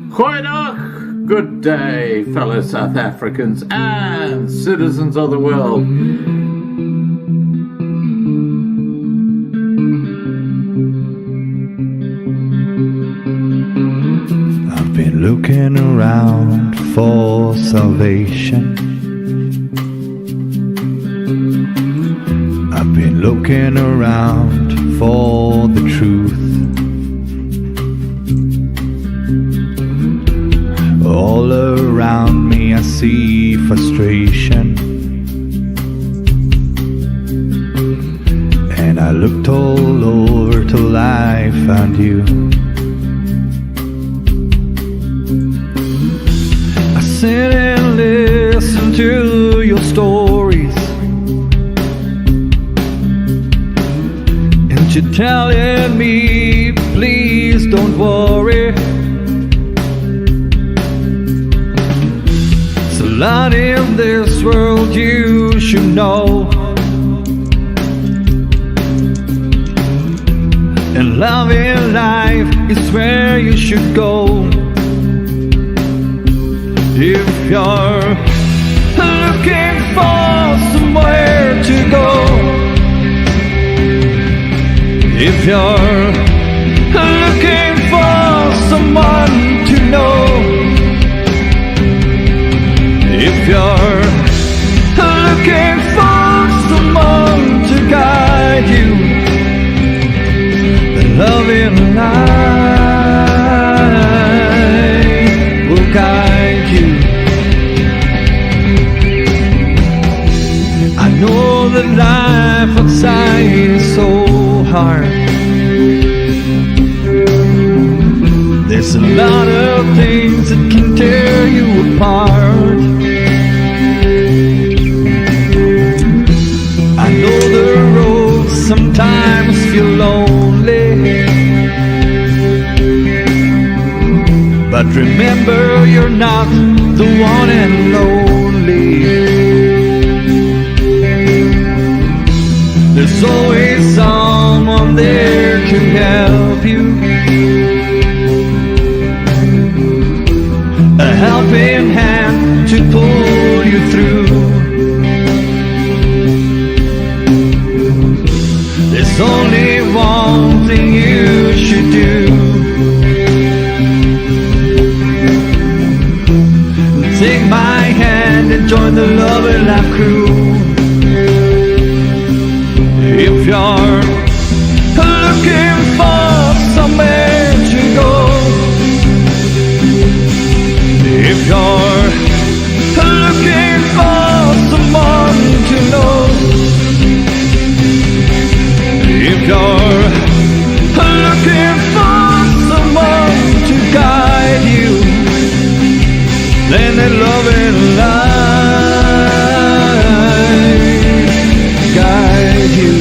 Goeiedag, good day, fellow South Africans and citizens of the world. I've been looking around for salvation. I've been looking around for the truth. All around me I see frustration, and I looked all over till I found you. I sit and listen to your stories, and you're telling me, please don't worry. There's a lot in this world you should know, and love in life is where you should go. If you're looking for somewhere to go, if you're looking for someone to know, if you're looking for someone to guide you, then love in life will guide you. I know that life outside is so hard. There's a lot of things that can tear you apart. I know the road sometimes feel lonely, but remember you're not the one and only. There's always someone there to help you, a helping hand to pull you through. There's only one thing you should do: take my hand and join the Love and Laugh crew. If you're looking for somewhere to go, if you're looking for someone to know, if you're looking for someone to guide you, then let love and life guide you.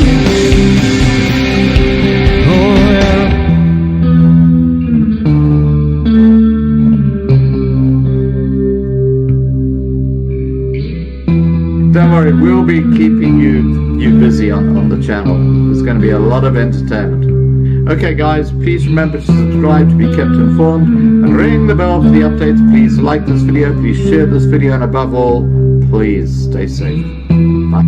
Don't worry, we'll be keeping you busy on the channel. There's going to be a lot of entertainment. Okay guys, please remember to subscribe to be kept informed and ring the bell for the updates. Please like this video, please share this video, and above all, please stay safe. Bye.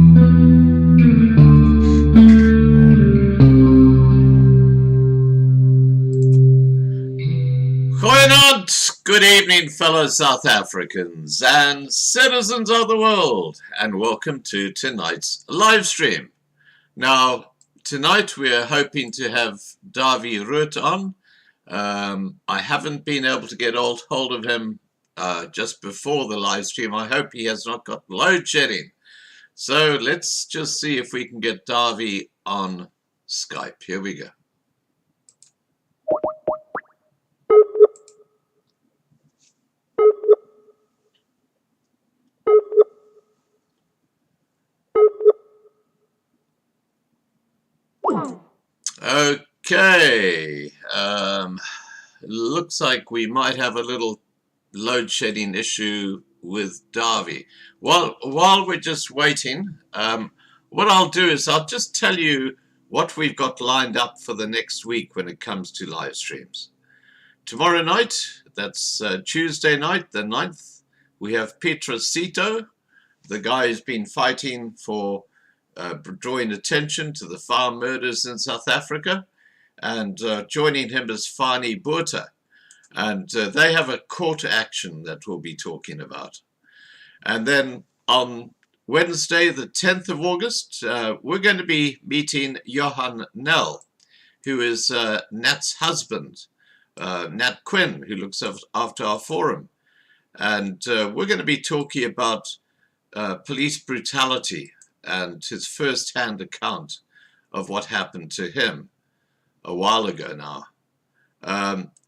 Good evening, fellow South Africans and citizens of the world, and welcome to tonight's live stream. Now, tonight we're hoping to have Dawie Roodt on. I haven't been able to get hold of him just before the live stream. I hope he has not got load shedding. So let's just see if we can get Dawie on Skype. Here we go. Okay, looks like we might have a little load shedding issue with Dawie. While we're just waiting, what I'll do is I'll just tell you what we've got lined up for the next week when it comes to live streams. Tomorrow night, That's Tuesday night, the 9th. We have Petrosito, the guy who's been fighting for drawing attention to the farm murders in South Africa. And joining him is Fani Botha. And they have a court action that we'll be talking about. And then on Wednesday, the 10th of August, we're going to be meeting Johan Nel, who is Nat's husband, Nat Quinn, who looks after our forum. And we're going to be talking about police brutality and his first-hand account of what happened to him a while ago now.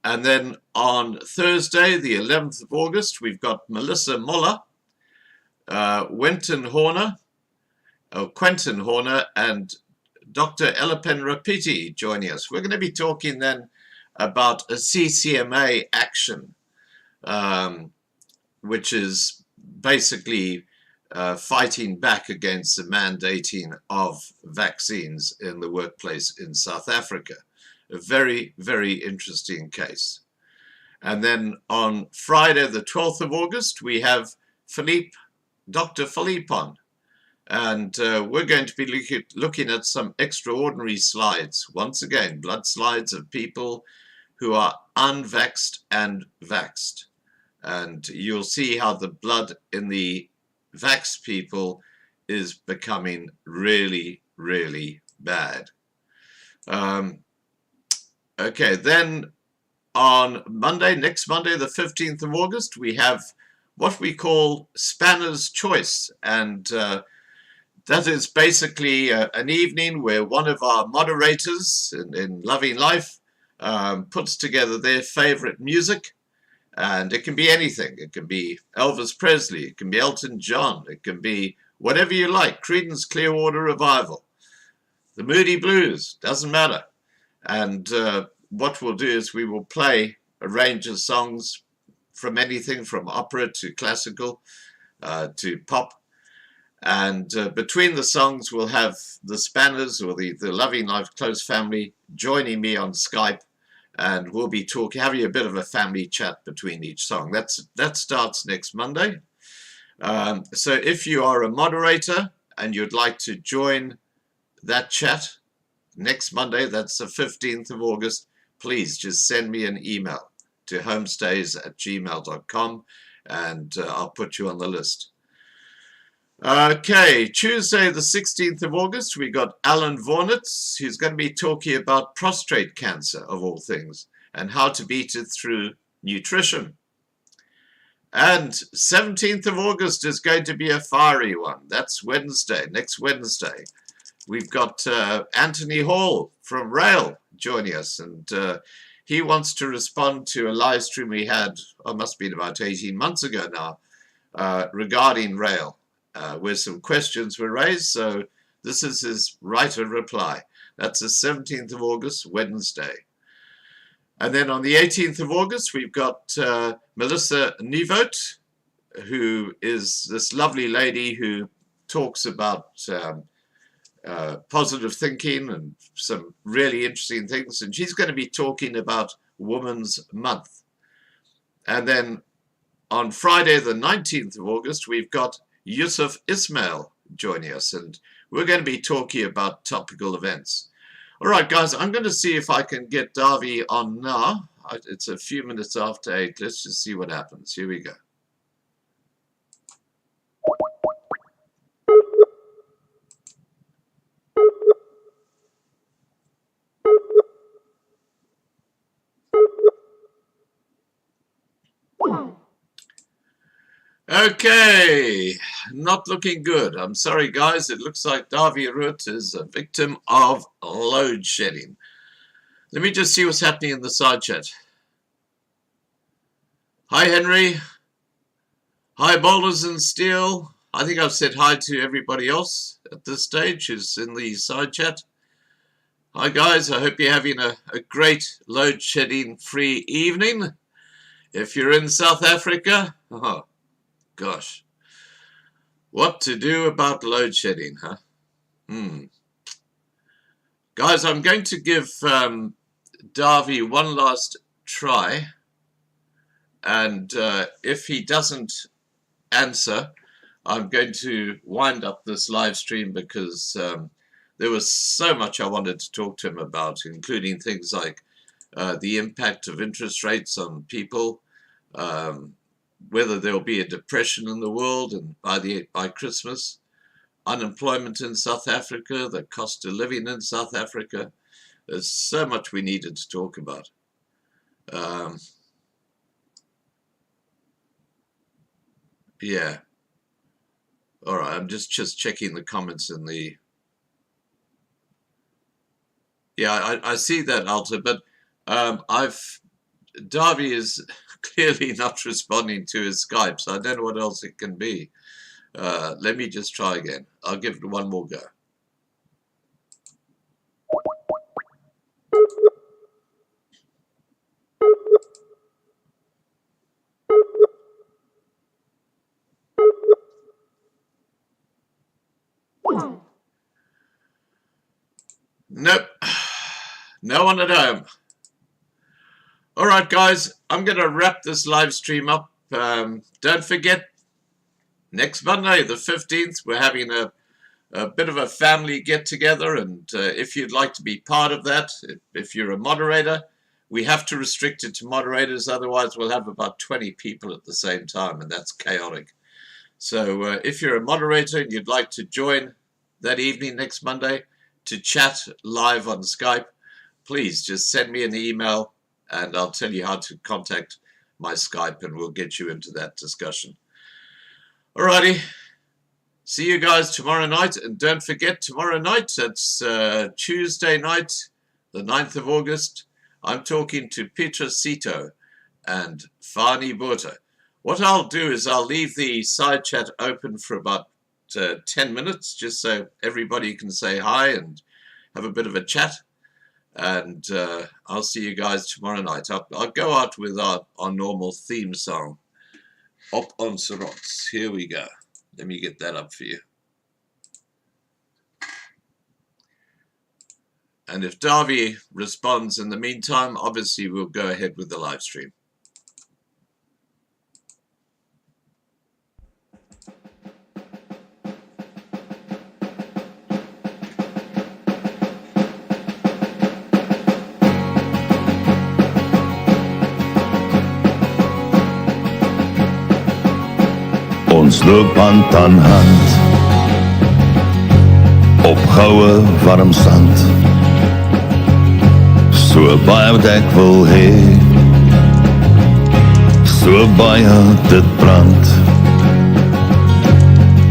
And then on Thursday, the 11th of August, we've got Melissa Muller, Quentin Horner, and Dr. Elapen Rapiti joining us. We're going to be talking then about a CCMA action, which is basically fighting back against the mandating of vaccines in the workplace in South Africa. A very, very interesting case. And then on Friday, the 12th of August, we have Dr. Philippe on. And we're going to be looking at some extraordinary slides. Once again, blood slides of people who are unvaxxed and vaxxed. And you'll see how the blood in the vaxxed people is becoming really, really bad. Okay, then on Monday, next Monday, the 15th of August, we have what we call Spanner's Choice. And that is basically an evening where one of our moderators in Loving Life puts together their favorite music. And it can be anything. It can be Elvis Presley. It can be Elton John. It can be whatever you like. Creedence Clearwater Revival. The Moody Blues. Doesn't matter. And what we'll do is we will play a range of songs from anything from opera to classical to pop. And between the songs, we'll have the Spanners or the Loving Life Close family joining me on Skype. And we'll be having a bit of a family chat between each song. That starts next Monday. So if you are a moderator and you'd like to join that chat next Monday, that's the 15th of August, please just send me an email to homestays@gmail.com and I'll put you on the list. Okay, Tuesday the 16th of August, we got Alan Vornitz. He's going to be talking about prostate cancer, of all things, and how to beat it through nutrition. And 17th of August is going to be a fiery one. That's Wednesday, next Wednesday. We've got Anthony Hall from Rail joining us, and he wants to respond to a live stream we had, must have been about 18 months ago now, regarding Rail. Where some questions were raised, so this is his right of reply. That's the 17th of August, Wednesday. And then on the 18th of August, we've got Melissa Nieuwoud, who is this lovely lady who talks about positive thinking and some really interesting things. And she's going to be talking about Women's Month. And then on Friday, the 19th of August, we've got Yusuf Ismail joining us, and we're going to be talking about topical events. All right, guys, I'm going to see if I can get Dawie on now. It's a few minutes after 8. Let's just see what happens. Here we go. Okay, not looking good. I'm sorry, guys. It looks like Dawie Roodt is a victim of load shedding. Let me just see what's happening in the side chat. Hi, Henry. Hi, Boulders and Steel. I think I've said hi to everybody else at this stage who's in the side chat. Hi, guys. I hope you're having a great load shedding free evening. If you're in South Africa, gosh, what to do about load shedding, huh? Guys, I'm going to give Dawie one last try. And if he doesn't answer, I'm going to wind up this live stream because there was so much I wanted to talk to him about, including things like the impact of interest rates on people, whether there will be a depression in the world and by Christmas, unemployment in South Africa, the cost of living in South Africa. There's so much we needed to talk about. Yeah. All right, I'm just checking the comments in the... Yeah, I see that, Alta, but Dawie is clearly not responding to his Skype, so I don't know what else it can be. Let me just try again. I'll give it one more go. Nope. No one at home. All right, guys, I'm going to wrap this live stream up. Don't forget, next Monday, the 15th, we're having a bit of a family get-together, and if you'd like to be part of that, if you're a moderator, we have to restrict it to moderators, otherwise we'll have about 20 people at the same time, and that's chaotic. So if you're a moderator and you'd like to join that evening next Monday to chat live on Skype, please just send me an email and I'll tell you how to contact my Skype and we'll get you into that discussion. Alrighty, see you guys tomorrow night, and don't forget, tomorrow night, that's Tuesday night, the 9th of August, I'm talking to Petra Sito and Fani Botha. What I'll do is I'll leave the side chat open for about 10 minutes, just so everybody can say hi and have a bit of a chat. And I'll see you guys tomorrow night. I'll go out with our normal theme song, Op Onze Rots. Here we go. Let me get that up for you. And if Dawie responds in the meantime, obviously we'll go ahead with the live stream. Ons loop hand aan hand op goue warm sand, so baie wat ek wil hê, so baie dit brand.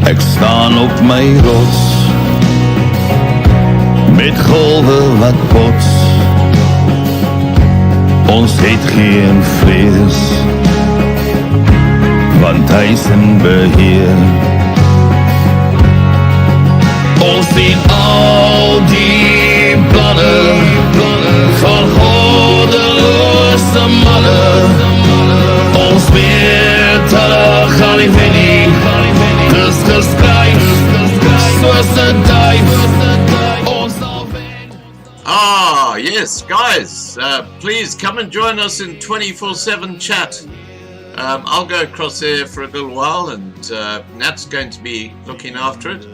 Ek staan op my rots met golwe wat bots. Ons het geen vrees, want hy is in beheer. Ons sien al die planne van goddeloze manne. Ons weet hulle gaan nie wen nie. Dis geskryf soos 'n duif. Ons sal wen. Ah, yes, guys, please come and join us in 24/7 chat. I'll go across there for a little while, and Nat's going to be looking after it.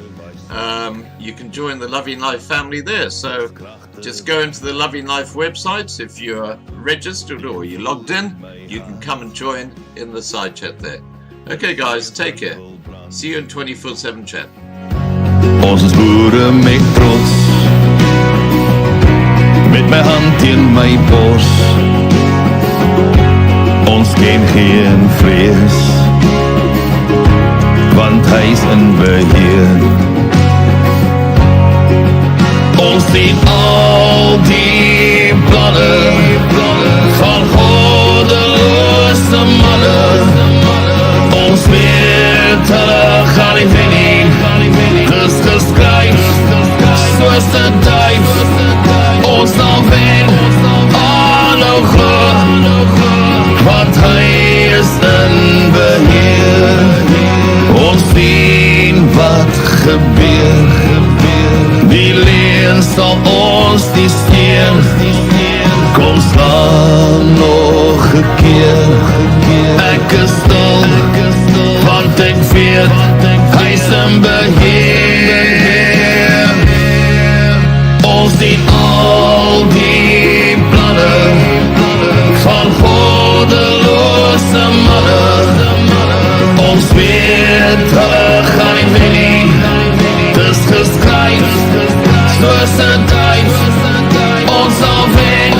You can join the Loving Life family there, so just go into the Loving Life website. If you're registered or you're logged in, you can come and join in the side chat there. Okay guys, take care. See you in 24/7 chat. Ons is boere met trots, met my hand in my bors. Ons ken geen vrees, want hy is in beheer. Ons sien al die planne van goddeloze manne. Ons weet hulle gaan nie wen nie. Dis geskryf soos 'n duif. Ons sal wen, aanhou glo, want hy is in beheer. Ons sien wat gebeur, die leer alleen sal ons nie steen. Kom slaan nog 'n keer. Ek is stil, want ek weet hy is in beheer. Ons sien al die planne van goddelose manne. Ons weet hulle gaan nie wen nie. Dis geskryf soos 'n duif. Ons sal wen,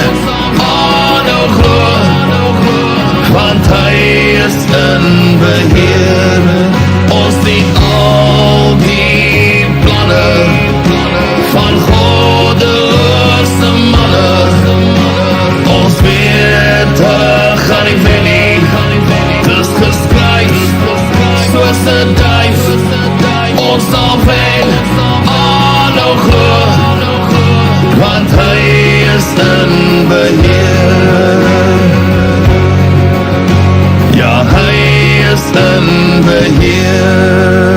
aanhou glo, want hy is in beheer. Ons sien al die planne van goddelose manne. Ons weet hulle gaan nie wen nie. Dis geskryf soos 'n duif. Ons sal wen, aanhou glo, want hy is in beheer. Ja, hy is in beheer.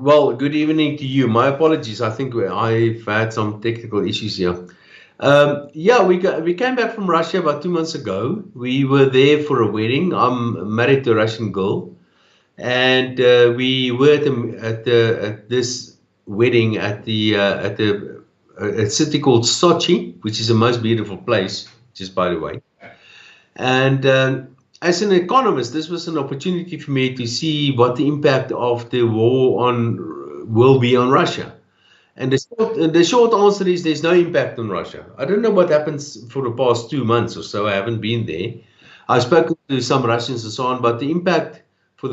Well, good evening to you. My apologies. I think I've had some technical issues here. Yeah, we came back from Russia about 2 months ago. We were there for a wedding. I'm married to a Russian girl, and we were at this wedding at a city called Sochi, which is the most beautiful place, just by the way. And as an economist, this was an opportunity for me to see what the impact of the war will be on Russia. And the short answer is there's no impact on Russia. I don't know what happens for the past 2 months or so. I haven't been there. I've spoken to some Russians and so on, but the impact for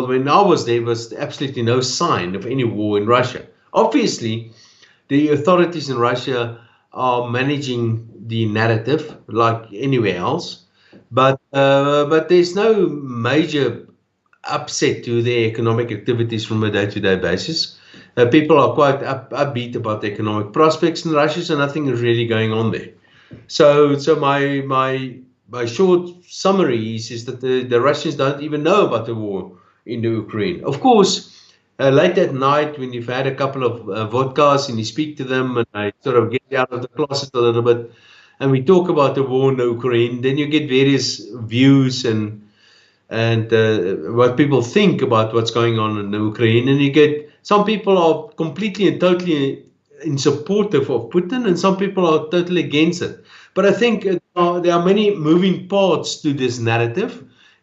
when I was there was absolutely no sign of any war in Russia. Obviously, the authorities in Russia are managing the narrative like anywhere else. But there's no major upset to their economic activities from a day-to-day basis. People are quite upbeat about the economic prospects in Russia, so nothing is really going on there. So my short summary is that the Russians don't even know about the war in the Ukraine. Of course, late at night when you've had a couple of vodkas and you speak to them and I sort of get out of the closet a little bit, and we talk about the war in the Ukraine, then you get various views and what people think about what's going on in the Ukraine, and you get some people are completely and totally in supportive of Putin, and some people are totally against it. But I think there are many moving parts to this narrative,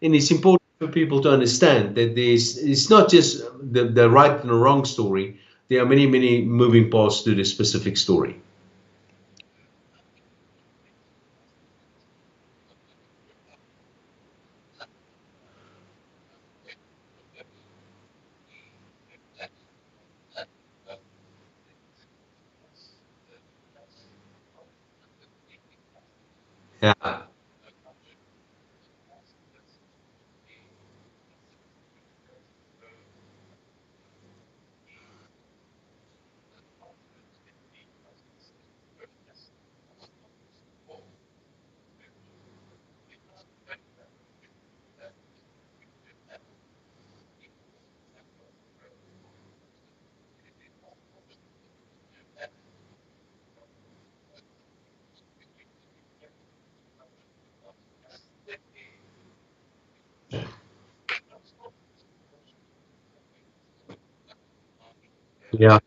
and it's important for people to understand that it's not just the right and the wrong story. There are many moving parts to this specific story. Yeah. Yeah.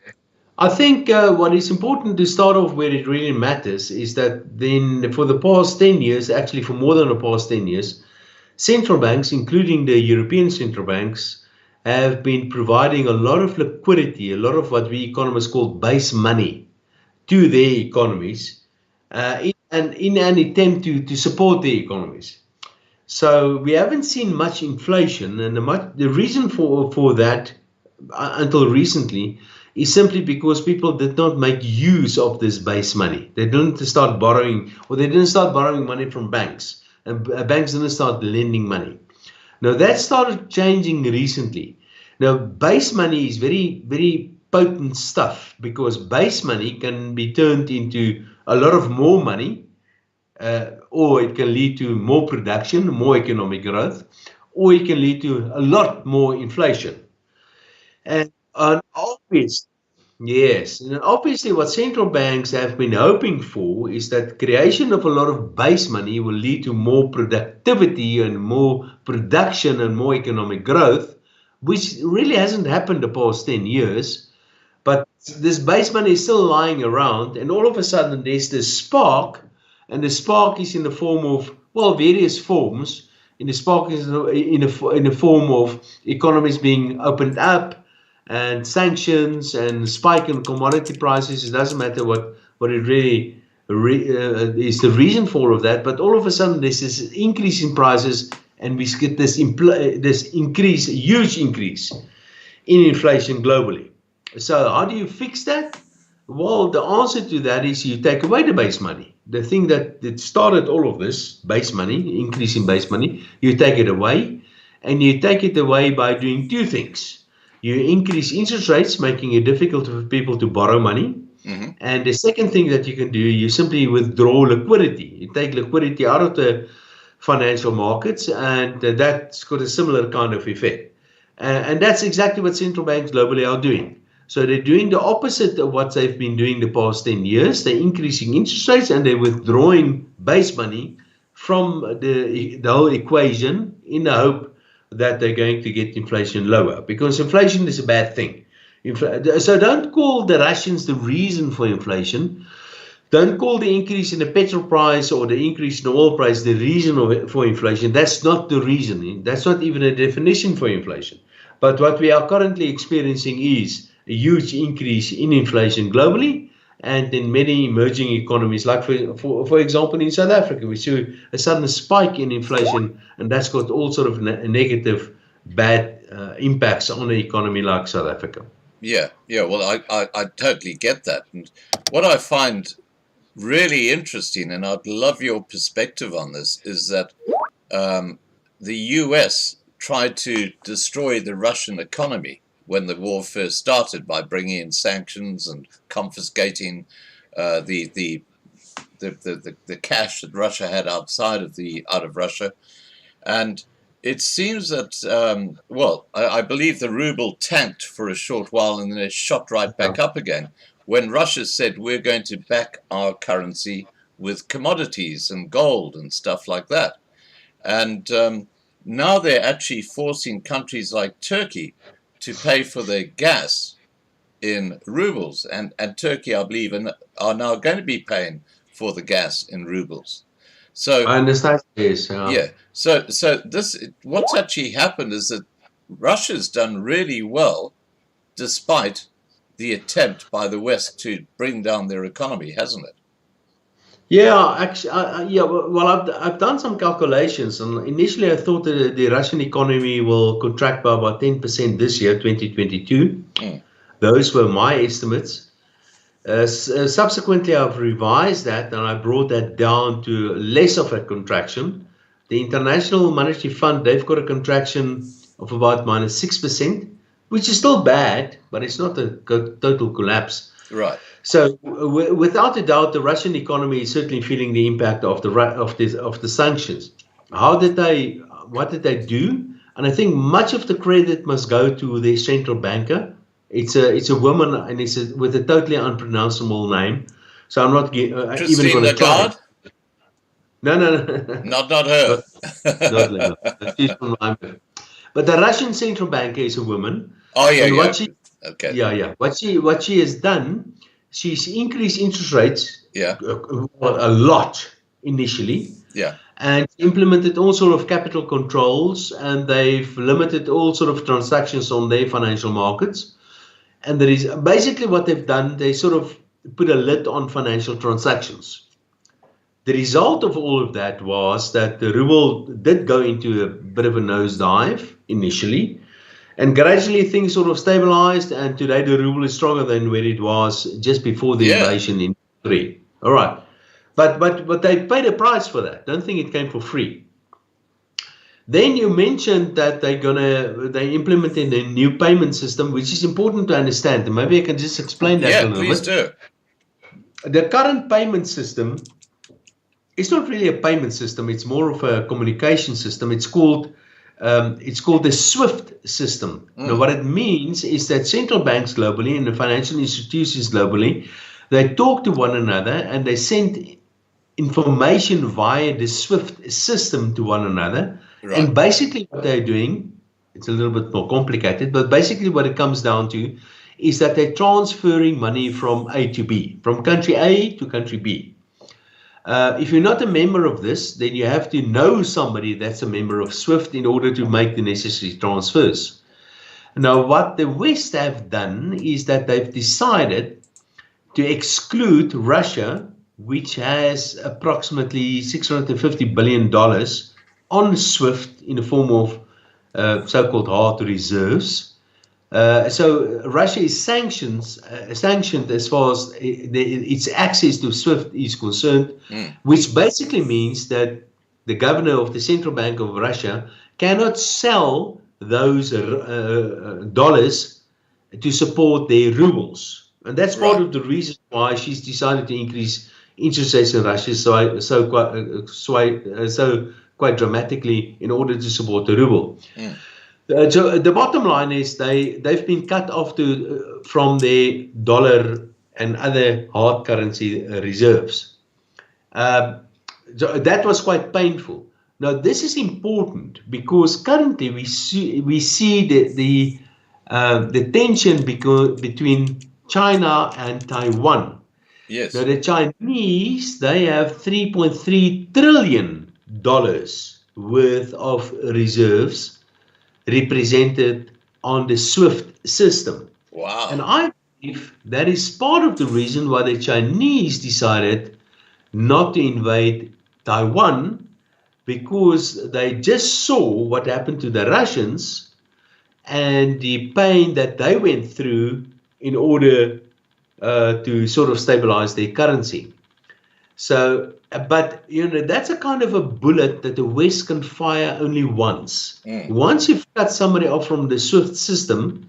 I think what is important to start off where it really matters is that then for the past 10 years, actually for more than the past 10 years, central banks, including the European central banks, have been providing a lot of liquidity, a lot of what we economists call base money to their economies in an attempt to support their economies. So we haven't seen much inflation, and the reason for that until recently is simply because people did not make use of this base money. They didn't start borrowing, or they didn't start borrowing money from banks, and banks didn't start lending money. Now that started changing recently. Now base money is very, very potent stuff, because base money can be turned into a lot of more money, or it can lead to more production, more economic growth, or it can lead to a lot more inflation. And obviously, yes, and obviously what central banks have been hoping for is that creation of a lot of base money will lead to more productivity and more production and more economic growth, which really hasn't happened the past 10 years. But this base money is still lying around, and all of a sudden there's this spark, and the spark is in the form of, well, various forms. And the spark is in the form of economies being opened up, and sanctions and spike in commodity prices. It doesn't matter what it really is the reason for all of that, but all of a sudden there's this increase in prices, and we get this increase, huge increase in inflation globally. So how do you fix that? Well, the answer to that is you take away the base money. The thing that started all of this, base money, increase in base money, you take it away, and you take it away by doing two things. You increase interest rates, making it difficult for people to borrow money. Mm-hmm. And the second thing that you can do, you simply withdraw liquidity. You take liquidity out of the financial markets, and that's got a similar kind of effect. And that's exactly what central banks globally are doing. So they're doing the opposite of what they've been doing the past 10 years. They're increasing interest rates, and they're withdrawing base money from the whole equation in the hope that they're going to get inflation lower, because inflation is a bad thing. So don't call the Russians the reason for inflation. Don't call the increase in the petrol price or the increase in the oil price the reason for inflation. That's not the reason. That's not even a definition for inflation. But what we are currently experiencing is a huge increase in inflation globally, and in many emerging economies, like for example in South Africa, we see a sudden spike in inflation, and that's got all sort of negative, bad impacts on an economy like South Africa. Yeah. Well, I totally get that. And what I find really interesting, and I'd love your perspective on this, is that the US tried to destroy the Russian economy when the war first started by bringing in sanctions and confiscating the cash that Russia had outside of Russia. And it seems that, I believe the ruble tanked for a short while, and then it shot right back up again when Russia said, we're going to back our currency with commodities and gold and stuff like that. And now they're actually forcing countries like Turkey to pay for their gas in rubles, and Turkey, I believe, are now going to be paying for the gas in rubles. So I understand. Yes. Yeah. So this, what's actually happened is that Russia's done really well, despite the attempt by the West to bring down their economy, hasn't it? Yeah, actually, I've done some calculations, and initially I thought that the Russian economy will contract by about 10% this year, 2022. Those were my estimates. Subsequently, I've revised that, and I brought that down to less of a contraction. The International Monetary Fund, they've got a contraction of about minus 6%, which is still bad, but it's not a total collapse. Right. So, without a doubt, the Russian economy is certainly feeling the impact of the sanctions. What did they do? And I think much of the credit must go to the central banker. It's a woman, and it's with a totally unpronounceable name. So I'm not even going to try. No. Not her. not she's from Limburg. But the Russian central banker is a woman. Oh yeah, and yeah. What she has done, she's increased interest rates. Yeah. A lot initially. Yeah. And implemented all sort of capital controls, and they've limited all sort of transactions on their financial markets. And there is basically what they've done. They sort of put a lid on financial transactions. The result of all of that was that the ruble did go into a bit of a nosedive initially, and gradually things sort of stabilized, and today the ruble is stronger than where it was just before the invasion in 3. All right. But they paid a price for that. Don't think it came for free. Then you mentioned that they implemented a new payment system, which is important to understand. And maybe I can just explain that a little bit. Yeah, please do. The current payment system, it's not really a payment system. It's more of a communication system. It's called the SWIFT system. Now, what it means is that central banks globally and the financial institutions globally, they talk to one another and they send information via the SWIFT system to one another. Right. And basically what they're doing, it's a little bit more complicated, but basically what it comes down to is that they're transferring money from A to B, from country A to country B. If you're not a member of this, then you have to know somebody that's a member of SWIFT in order to make the necessary transfers. Now, what the West have done is that they've decided to exclude Russia, which has approximately $650 billion on SWIFT in the form of so-called hard reserves. So Russia is sanctioned as far as its access to SWIFT is concerned, which basically means that the governor of the Central Bank of Russia cannot sell those dollars to support their rubles. And that's part of the reason why she's decided to increase interest rates in Russia so quite dramatically in order to support the ruble. So the bottom line is they've been cut off from their dollar and other hard currency reserves. So that was quite painful. Now this is important because currently we see the tension between China and Taiwan. Yes. Now the Chinese, they have $3.3 trillion worth of reserves represented on the SWIFT system. Wow. And I believe that is part of the reason why the Chinese decided not to invade Taiwan, because they just saw what happened to the Russians and the pain that they went through in order to sort of stabilize their currency. So, but that's a kind of a bullet that the West can fire only once. Once you've cut somebody off from the SWIFT system,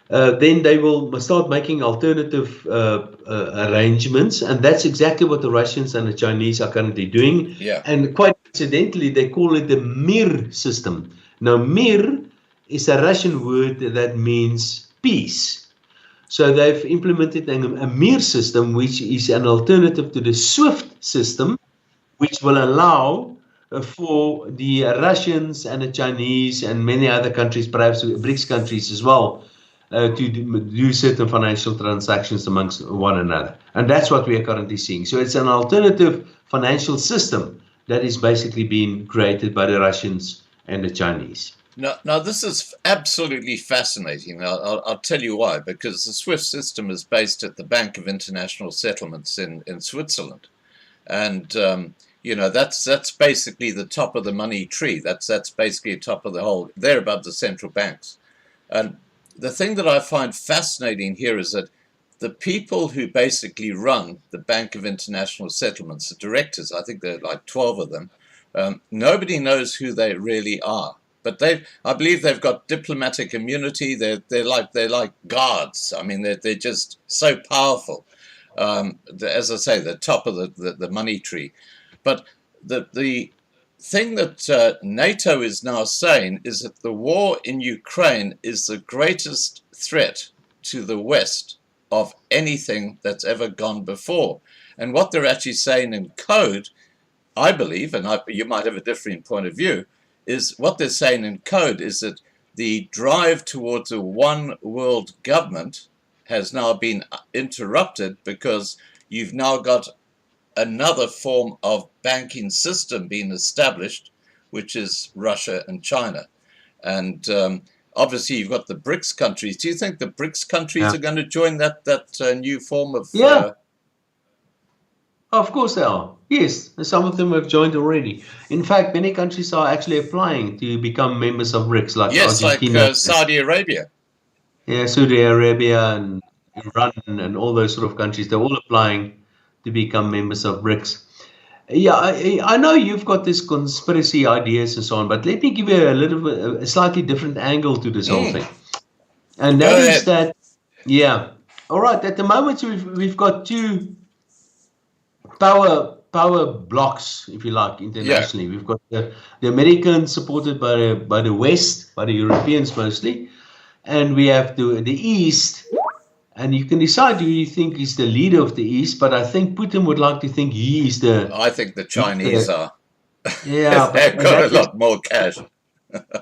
then they will start making alternative arrangements, and that's exactly what the Russians and the Chinese are currently doing. Yeah. And quite incidentally, they call it the MIR system. Now, MIR is a Russian word that means peace. So they've implemented a MIR system, which is an alternative to the SWIFT system, which will allow for the Russians and the Chinese and many other countries, perhaps BRICS countries as well, to do certain financial transactions amongst one another. And that's what we are currently seeing. So it's an alternative financial system that is basically being created by the Russians and the Chinese. Now, this is absolutely fascinating. I'll tell you why. Because the SWIFT system is based at the Bank of International Settlements in Switzerland, and that's basically the top of the money tree. That's basically the top of the whole. They're above the central banks. And the thing that I find fascinating here is that the people who basically run the Bank of International Settlements, the directors, I think there are like 12 of them. Nobody knows who they really are. But I believe they've got diplomatic immunity. They're like guards. I mean, they're just so powerful. As I say, the top of the money tree. But the thing that NATO is now saying is that the war in Ukraine is the greatest threat to the West of anything that's ever gone before. And what they're actually saying in code, I believe, and you might have a different point of view, is what they're saying in code is that the drive towards a one world government has now been interrupted because you've now got another form of banking system being established, which is Russia and China. And obviously you've got the BRICS countries. Do you think the BRICS countries Yeah. are going to join that new form of? Yeah. Of course they are. Yes, some of them have joined already. In fact, many countries are actually applying to become members of BRICS, like Yes, like Argentina, Saudi Arabia. yeah, Saudi Arabia, and Iran, and all those sort of countries. They're all applying to become members of BRICS. Yeah, I know you've got this conspiracy ideas and so on, but let me give you a little bit, a slightly different angle to this whole thing. And Go that is ahead. that, yeah. All right, at the moment we've got two power blocks, if you like, Yeah. internationally. We've got the Americans supported by the West, by the Europeans mostly, and we have the East. And you can decide who you think is the leader of the East, but I think Putin would like to think he is I think the Chinese are. yeah, They've and got a lot more cash.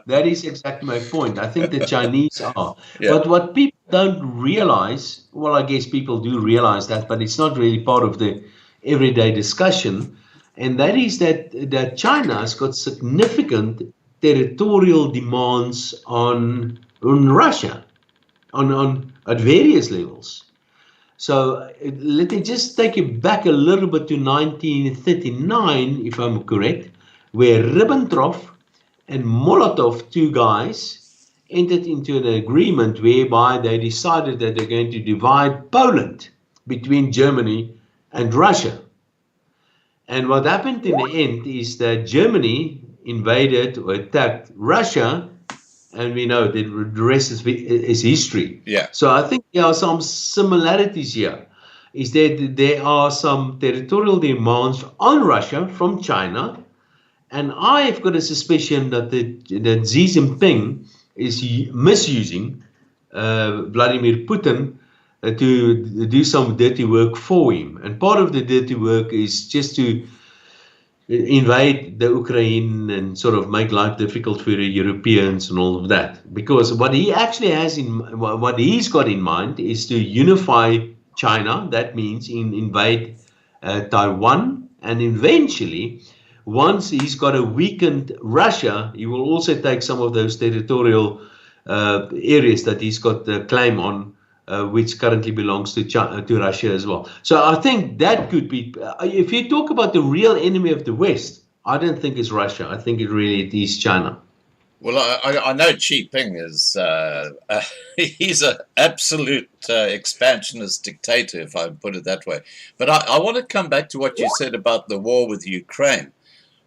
that is exactly my point. I think the Chinese are. Yeah. But what people don't realize, well, I guess people do realize that, but it's not really part of the everyday discussion. And that is that China has got significant territorial demands on Russia, on at various levels. So let me just take you back a little bit to 1939, if I'm correct, where Ribbentrop and Molotov, two guys, entered into an agreement whereby they decided that they're going to divide Poland between Germany and Russia. And what happened in the end is that Germany invaded or attacked Russia, and we know that the rest is history. Yeah. So I think there are some similarities here. Is that there are some territorial demands on Russia from China, and I've got a suspicion that that Xi Jinping is misusing Vladimir Putin to do some dirty work for him. And part of the dirty work is just to invade the Ukraine and sort of make life difficult for the Europeans and all of that. Because what he actually has what he's got in mind is to unify China. That means invade Taiwan, and eventually, once he's got a weakened Russia, he will also take some of those territorial areas that he's got the claim on, which currently belongs to Russia as well. So I think that could be, if you talk about the real enemy of the West, I don't think it's Russia. I think it is China. Well, I know Xi Jinping is he's an absolute expansionist dictator, if I put it that way. But I want to come back to what you said about the war with Ukraine.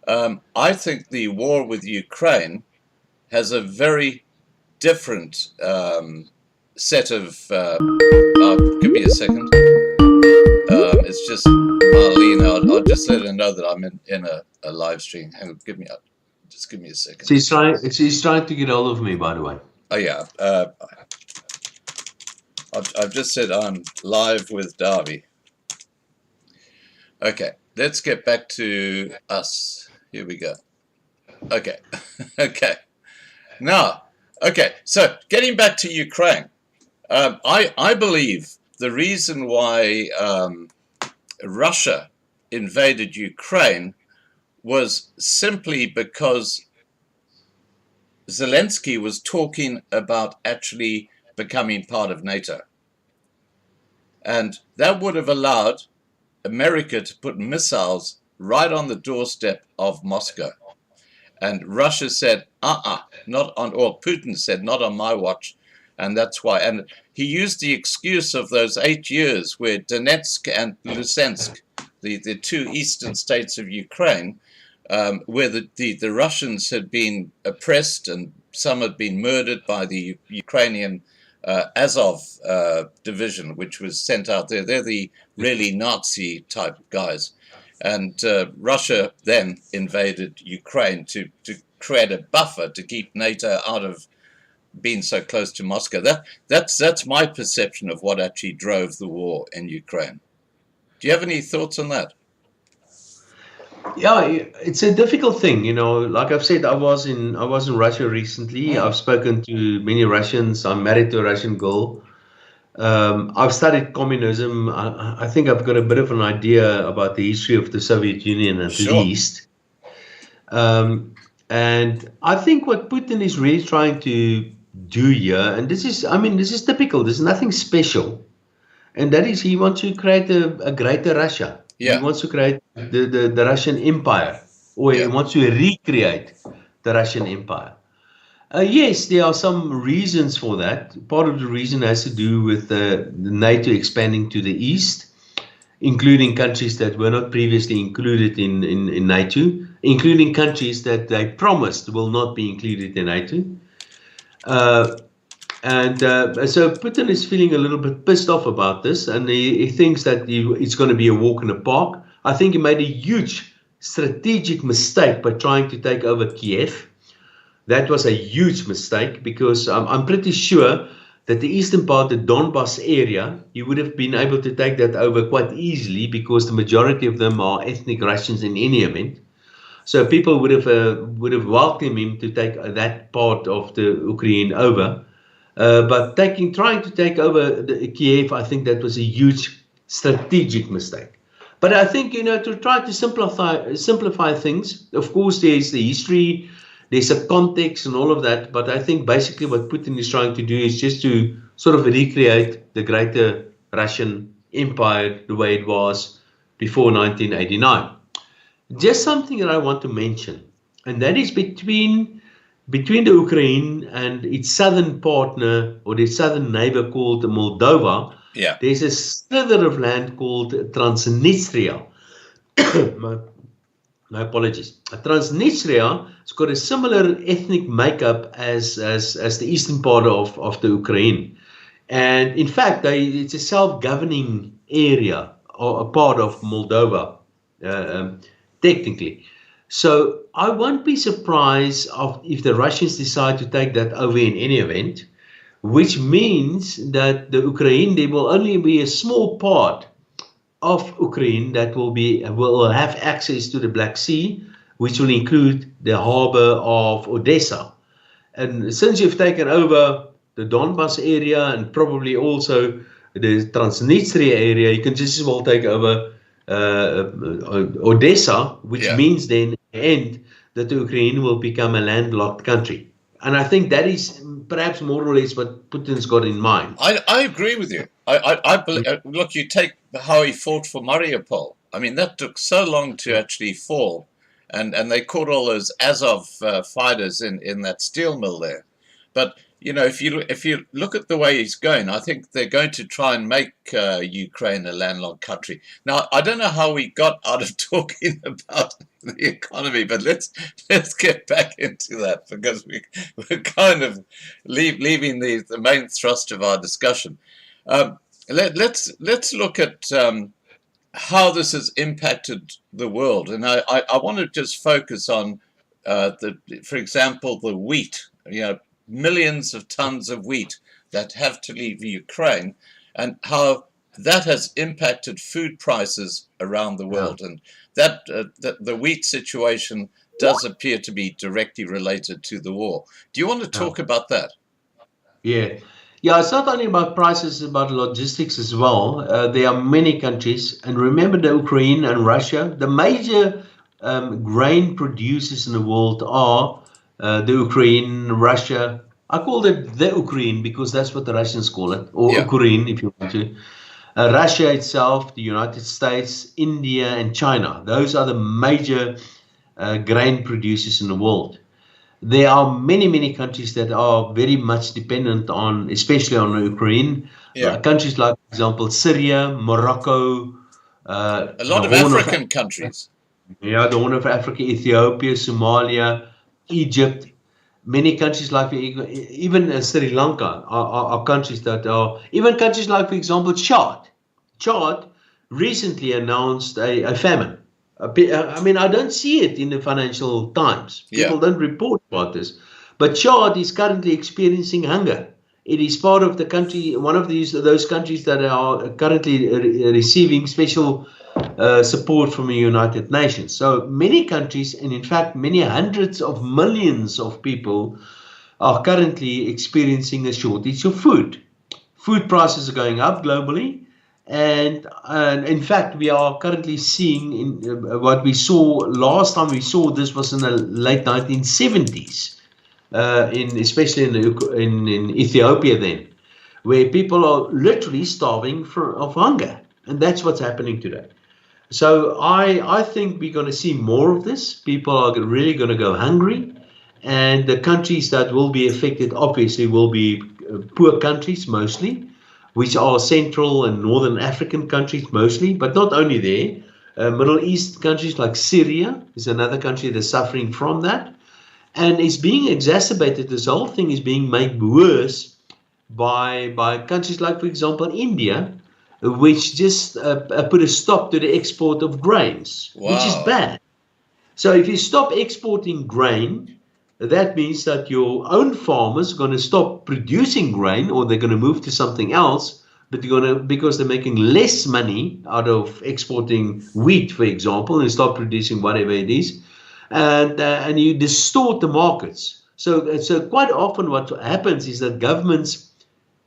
I think the war with Ukraine has a very different set of. Give me a second. It's just Marlene. I'll just let her know that I'm in a live stream. Hang on, just give me a second. She's trying to get hold of me, by the way. Oh yeah. I've just said I'm live with Dawie. Okay, let's get back to us. Here we go. Okay, okay. Now, okay. So getting back to Ukraine, I believe the reason why Russia invaded Ukraine was simply because Zelensky was talking about actually becoming part of NATO. And that would have allowed America to put missiles right on the doorstep of Moscow. And Russia said, not on, or Putin said, not on my watch. And that's why. And he used the excuse of those 8 years where Donetsk and Luhansk, the two eastern states of Ukraine, where the Russians had been oppressed and some had been murdered by the Ukrainian Azov division, which was sent out there. They're the really Nazi type guys. And Russia then invaded Ukraine to create a buffer to keep NATO out of being so close to Moscow. That's my perception of what actually drove the war in Ukraine. Do you have any thoughts on that? Yeah, it's a difficult thing, you know. Like I've said, I was in Russia recently. I've spoken to many Russians. I'm married to a Russian girl. I've studied communism. I think I've got a bit of an idea about the history of the Soviet Union at least. And I think what Putin is really trying to do here, and this is typical. There's nothing special, and that is he wants to create a greater Russia. He Yeah, wants to create the Russian Empire, or he yeah, wants to recreate the Russian Empire. Yes, there are some reasons for that. Part of the reason has to do with the NATO expanding to the east, including countries that were not previously included in NATO, including countries that they promised will not be included in NATO. Uh, and so Putin is feeling a little bit pissed off about this, and he thinks that it's going to be a walk in the park. I think he made a huge strategic mistake by trying to take over Kiev. That was a huge mistake because I'm pretty sure that the eastern part, the Donbas area, you would have been able to take that over quite easily because the majority of them are ethnic Russians in any event. So people would have welcomed him to take that part of the Ukraine over. But trying to take over Kiev, I think that was a huge strategic mistake. But I think, to try to simplify things, of course, there's the history, there's a context and all of that. But I think basically what Putin is trying to do is just to sort of recreate the greater Russian Empire the way it was before 1989. Just something that I want to mention, and that is between the Ukraine and its southern partner or its southern neighbor called Moldova, yeah. there's a slither of land called Transnistria. my apologies. Transnistria has got a similar ethnic makeup as the eastern part of the Ukraine. And in fact, it's a self-governing area or a part of Moldova, technically. So I won't be surprised if the Russians decide to take that over in any event, which means that the Ukraine, there will only be a small part of Ukraine that will have access to the Black Sea, which will include the harbor of Odessa. And since you've taken over the Donbas area and probably also the Transnistria area, you can just as well take over Odessa, which means then in the end that the Ukraine will become a landlocked country. And I think that is perhaps more or less what Putin's got in mind. I agree with you. I believe, look, you take how he fought for Mariupol. I mean, that took so long to actually fall. And they caught all those Azov fighters in that steel mill there. But, if you look at the way he's going, I think they're going to try and make Ukraine a landlocked country. Now, I don't know how we got out of talking about the economy, but let's get back into that because we're kind of leaving the main thrust of our discussion. Let's look at how this has impacted the world, and I want to just focus on for example, the wheat. Millions of tons of wheat that have to leave Ukraine, and how that has impacted food prices around the world, and that the wheat situation does appear to be directly related to the war. Do you want to talk about that? Yeah, it's not only about prices, it's about logistics as well. There are many countries, and remember the Ukraine and Russia, the major grain producers in the world are the Ukraine, Russia. I call it the Ukraine because that's what the Russians call it, or Ukraine if you want to. Russia itself, the United States, India, and China. Those are the major grain producers in the world. There are many, many countries that are very much dependent on, especially on Ukraine. Countries like, for example, Syria, Morocco. A lot of African countries. Yeah, the Horn of Africa, Ethiopia, Somalia, Egypt, many countries like even Sri Lanka are countries that are, even countries like, for example, Chad. Chad recently announced a famine. I mean, I don't see it in the Financial Times. People don't report about this. But Chad is currently experiencing hunger. It is part of the country, one of those countries that are currently receiving special support from the United Nations. So many countries, and in fact many hundreds of millions of people, are currently experiencing a shortage of food. Food prices are going up globally, and in fact we are currently seeing what we saw last time we saw this was in the late 1970s. especially in Ethiopia then, where people are literally starving of hunger. And that's what's happening today. So I think we're going to see more of this. People are really going to go hungry. And the countries that will be affected, obviously, will be poor countries mostly, which are Central and Northern African countries mostly, but not only there. Middle East countries like Syria is another country that's suffering from that. And it's being exacerbated. This whole thing is being made worse by countries like, for example, India, which just put a stop to the export of grains, which is bad. So if you stop exporting grain, that means that your own farmers are going to stop producing grain, or they're going to move to something else, but because they're making less money out of exporting wheat, for example, and stop producing whatever it is, and you distort the markets. So quite often what happens is that governments,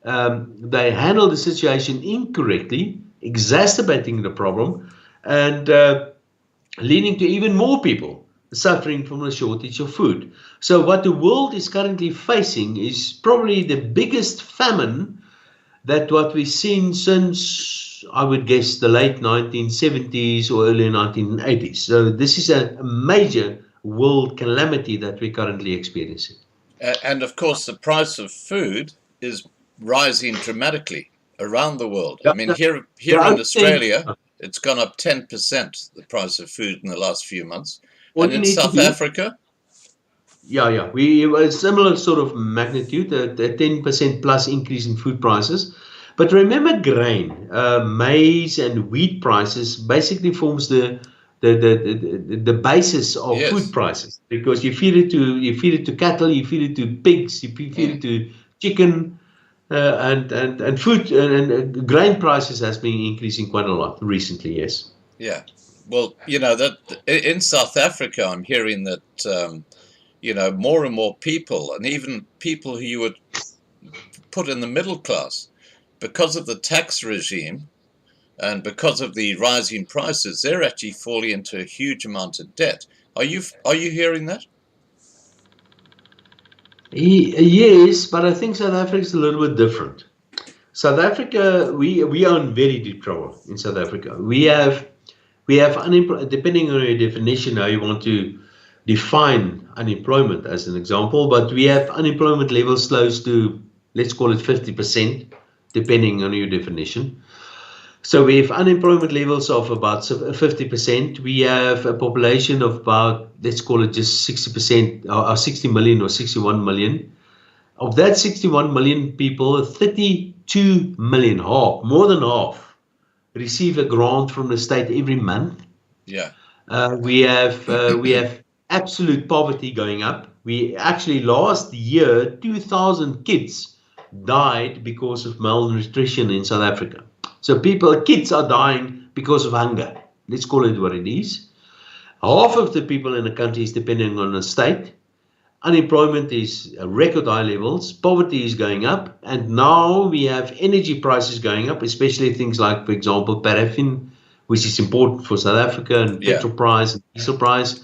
they handle the situation incorrectly, exacerbating the problem, and leading to even more people suffering from a shortage of food. So what the world is currently facing is probably the biggest famine that what we've seen since, I would guess, the late 1970s or early 1980s. So this is a major world calamity that we're currently experiencing. And of course, the price of food is rising dramatically around the world. I mean, here in Australia, it's gone up 10%, the price of food in the last few months. And in South Africa? Yeah. We a similar sort of magnitude, a 10% plus increase in food prices. But remember, grain, maize and wheat prices basically forms the basis of food prices, because you feed it to cattle, you feed it to pigs, you feed it to chicken, and food and grain prices has been increasing quite a lot recently. Yes. Yeah. Well, that in South Africa, I'm hearing that, more and more people, and even people who you would put in the middle class, because of the tax regime and because of the rising prices, they're actually falling into a huge amount of debt. Are you hearing that? Yes, but I think South Africa is a little bit different. South Africa, we are in very deep trouble in South Africa. We have unemployment, depending on your definition, how you want to define unemployment as an example, but we have unemployment levels close to, let's call it 50%, depending on your definition. So we have unemployment levels of about 50%. We have a population of about, let's call it just 60%, or 60 million or 61 million. Of that 61 million people, 32 million, more than half, receive a grant from the state every month. Yeah. We have absolute poverty going up. We actually last year 2,000 kids died because of malnutrition in South Africa. So kids are dying because of hunger. Let's call it what it is. Half of the people in the country is depending on the state. Unemployment is record high levels, poverty is going up, and now we have energy prices going up, especially things like, for example, paraffin, which is important for South Africa, and petrol price and diesel price,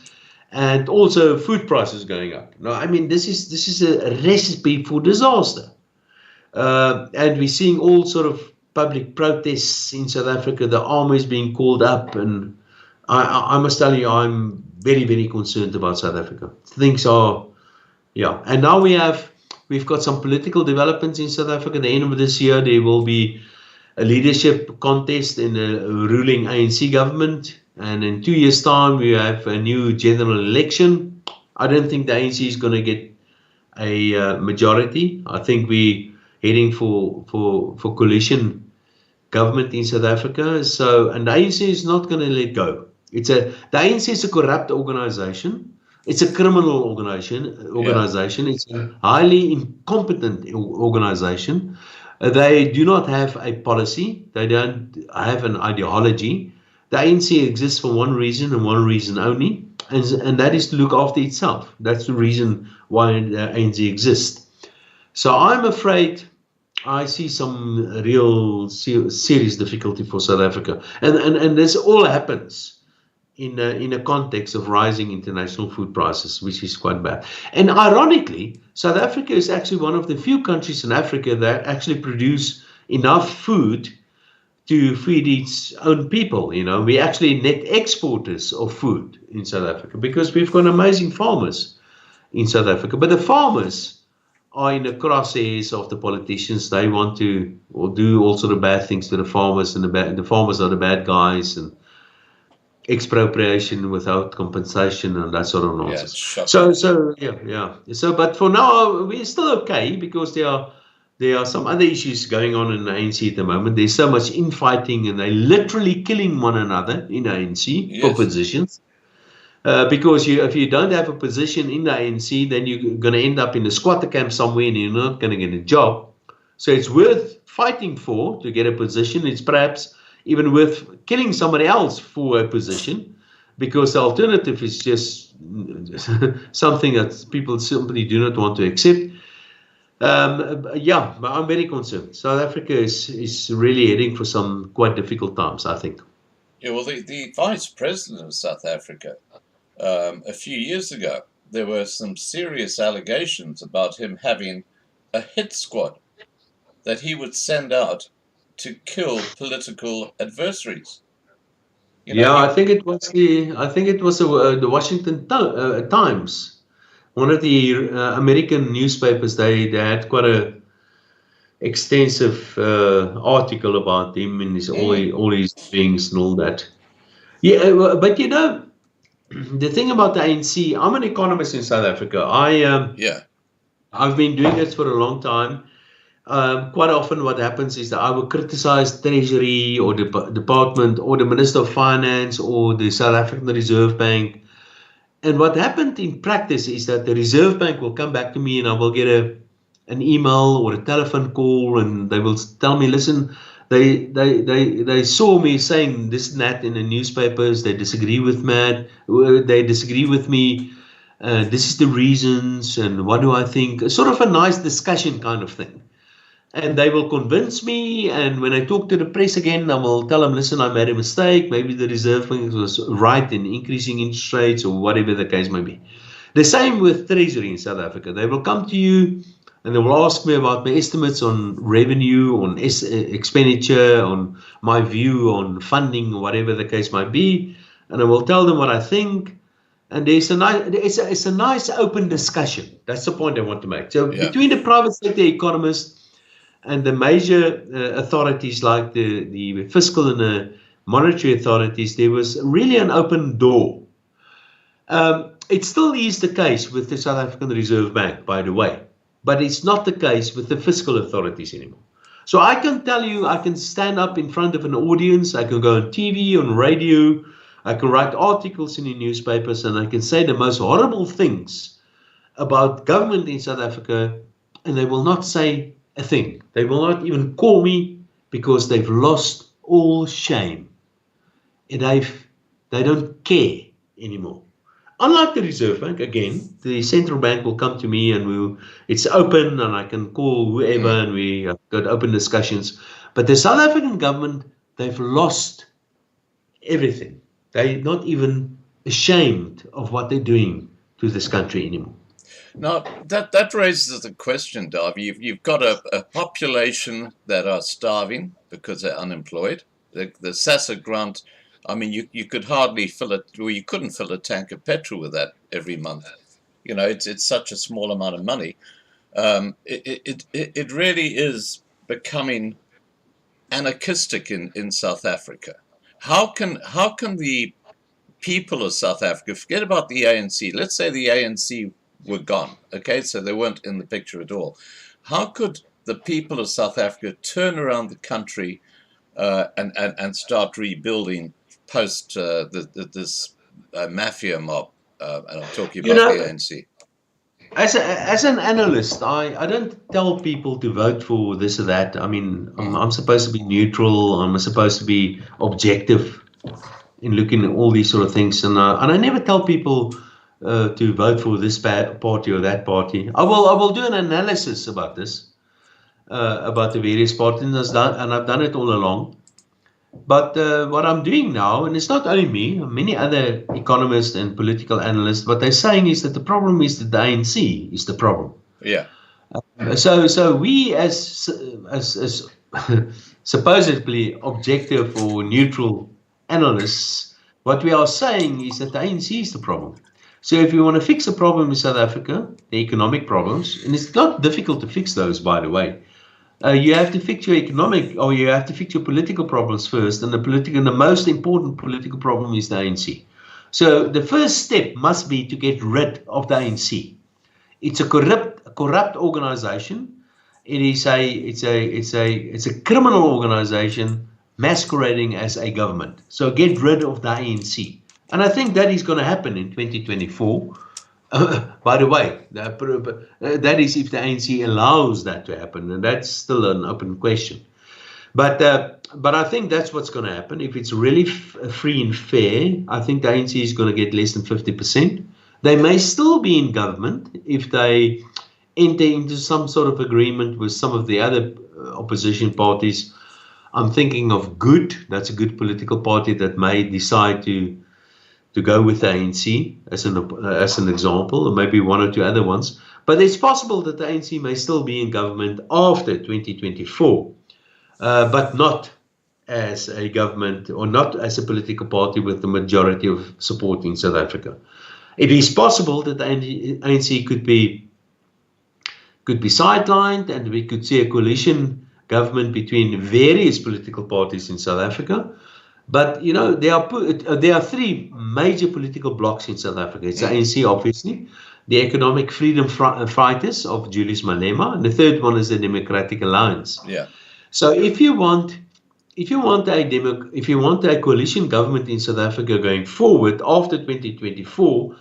and also food prices going up. Now, I mean, this is a recipe for disaster, and we're seeing all sort of public protests in South Africa. The army is being called up, and I must tell you, I'm very, very concerned about South Africa. Things are. Yeah, and now we've got some political developments in South Africa. At the end of this year, there will be a leadership contest in a ruling ANC government, and in 2 years' time, we have a new general election. I don't think the ANC is going to get a majority. I think we're heading for coalition government in South Africa. So, and the ANC is not going to let go. The ANC is a corrupt organization. It's a criminal organization. It's a highly incompetent organization. They do not have a policy. They don't have an ideology. The ANC exists for one reason and one reason only, and that is to look after itself. That's the reason why the ANC exists. So I'm afraid I see some real serious difficulty for South Africa. And this all happens in a context of rising international food prices, which is quite bad. And ironically, South Africa is actually one of the few countries in Africa that actually produce enough food to feed its own people. We're actually net exporters of food in South Africa because we've got amazing farmers in South Africa. But the farmers are in the crosshairs of the politicians. They want to do all sort of bad things to the farmers, and the farmers are the bad guys, and expropriation without compensation and that sort of nonsense. But for now we're still okay because there are some other issues going on in the ANC at the moment. There's so much infighting, and they're literally killing one another in the ANC for positions. Because if you don't have a position in the ANC, then you're going to end up in a squatter camp somewhere, and you're not going to get a job. So it's worth fighting for to get a position. It's perhaps even worth killing somebody else for a position, because the alternative is just something that people simply do not want to accept. But I'm very concerned. South Africa is really heading for some quite difficult times, I think. Yeah, well, the vice president of South Africa, a few years ago, there were some serious allegations about him having a hit squad that he would send out to kill political adversaries. I think it was the Washington Times. One of the American newspapers, they had quite a extensive article about him and all his things and all that. Yeah, but the thing about the ANC, I'm an economist in South Africa. I've been doing this for a long time. Quite often what happens is that I will criticize Treasury or the Department or the Minister of Finance or the South African Reserve Bank. And what happened in practice is that the Reserve Bank will come back to me, and I will get an email or a telephone call, and they will tell me, listen, they saw me saying this and that in the newspapers. They disagree with me. This is the reasons, and what do I think? Sort of a nice discussion kind of thing. And they will convince me, and when I talk to the press again, I will tell them, listen, I made a mistake. Maybe the Reserve Bank was right in increasing interest rates, or whatever the case may be. The same with Treasury in South Africa. They will come to you and they will ask me about my estimates on revenue, on expenditure, on my view on funding, whatever the case might be. And I will tell them what I think. And it's a nice open discussion. That's the point I want to make. So between the private sector economists and the major authorities like the fiscal and the monetary authorities, there was really an open door. It still is the case with the South African Reserve Bank, by the way, but it's not the case with the fiscal authorities anymore. So I can tell you, I can stand up in front of an audience, I can go on TV, on radio, I can write articles in the newspapers, and I can say the most horrible things about government in South Africa, and they will not say a thing. They will not even call me, because they've lost all shame. And they don't care anymore. Unlike the Reserve Bank, again, the central bank will come to me, and it's open, and I can call whoever, and we have got open discussions. But the South African government, they've lost everything. They're not even ashamed of what they're doing to this country anymore. Now, that raises the question, Dawie. You've got a population that are starving because they're unemployed. The SASSA grant, I mean, you could hardly fill it, or you couldn't fill a tank of petrol with that every month. It's such a small amount of money. It really is becoming anarchistic in South Africa. How can the people of South Africa, forget about the ANC, let's say the ANC were gone, okay, so they weren't in the picture at all. How could the people of South Africa turn around the country and start rebuilding post this mafia mob? And I'm talking about the ANC. As an analyst, I don't tell people to vote for this or that. I mean, I'm supposed to be neutral. I'm supposed to be objective in looking at all these sort of things. And I never tell people to vote for this party or that party. I will do an analysis about this, about the various parties, and I've done it all along. But what I'm doing now, and it's not only me, many other economists and political analysts, what they're saying is that the problem is that the ANC is the problem. Yeah. So we as supposedly objective or neutral analysts, what we are saying is that the ANC is the problem. So if you want to fix a problem in South Africa, the economic problems, and it's not difficult to fix those, by the way. You have to fix your economic, or you have to fix your political problems first, and the most important political problem is the ANC. So the first step must be to get rid of the ANC. It's a corrupt organization. It's a criminal organization masquerading as a government. So get rid of the ANC, and I think that is going to happen in 2024. By the way, that is if the ANC allows that to happen, and that's still an open question. But I think that's what's going to happen. If it's really free and fair, I think the ANC is going to get less than 50%. They may still be in government if they enter into some sort of agreement with some of the other opposition parties. I'm thinking of Good. That's a good political party that may decide to go with the ANC as an example, or maybe one or two other ones. But it's possible that the ANC may still be in government after 2024, but not as a government or not as a political party with the majority of support in South Africa. It is possible that the ANC could be sidelined, and we could see a coalition government between various political parties in South Africa. But there are three major political blocs in South Africa. It's the ANC, obviously, the Economic Freedom Fighters of Julius Malema, and the third one is the Democratic Alliance. Yeah. So if you want a coalition government in South Africa going forward after 2024,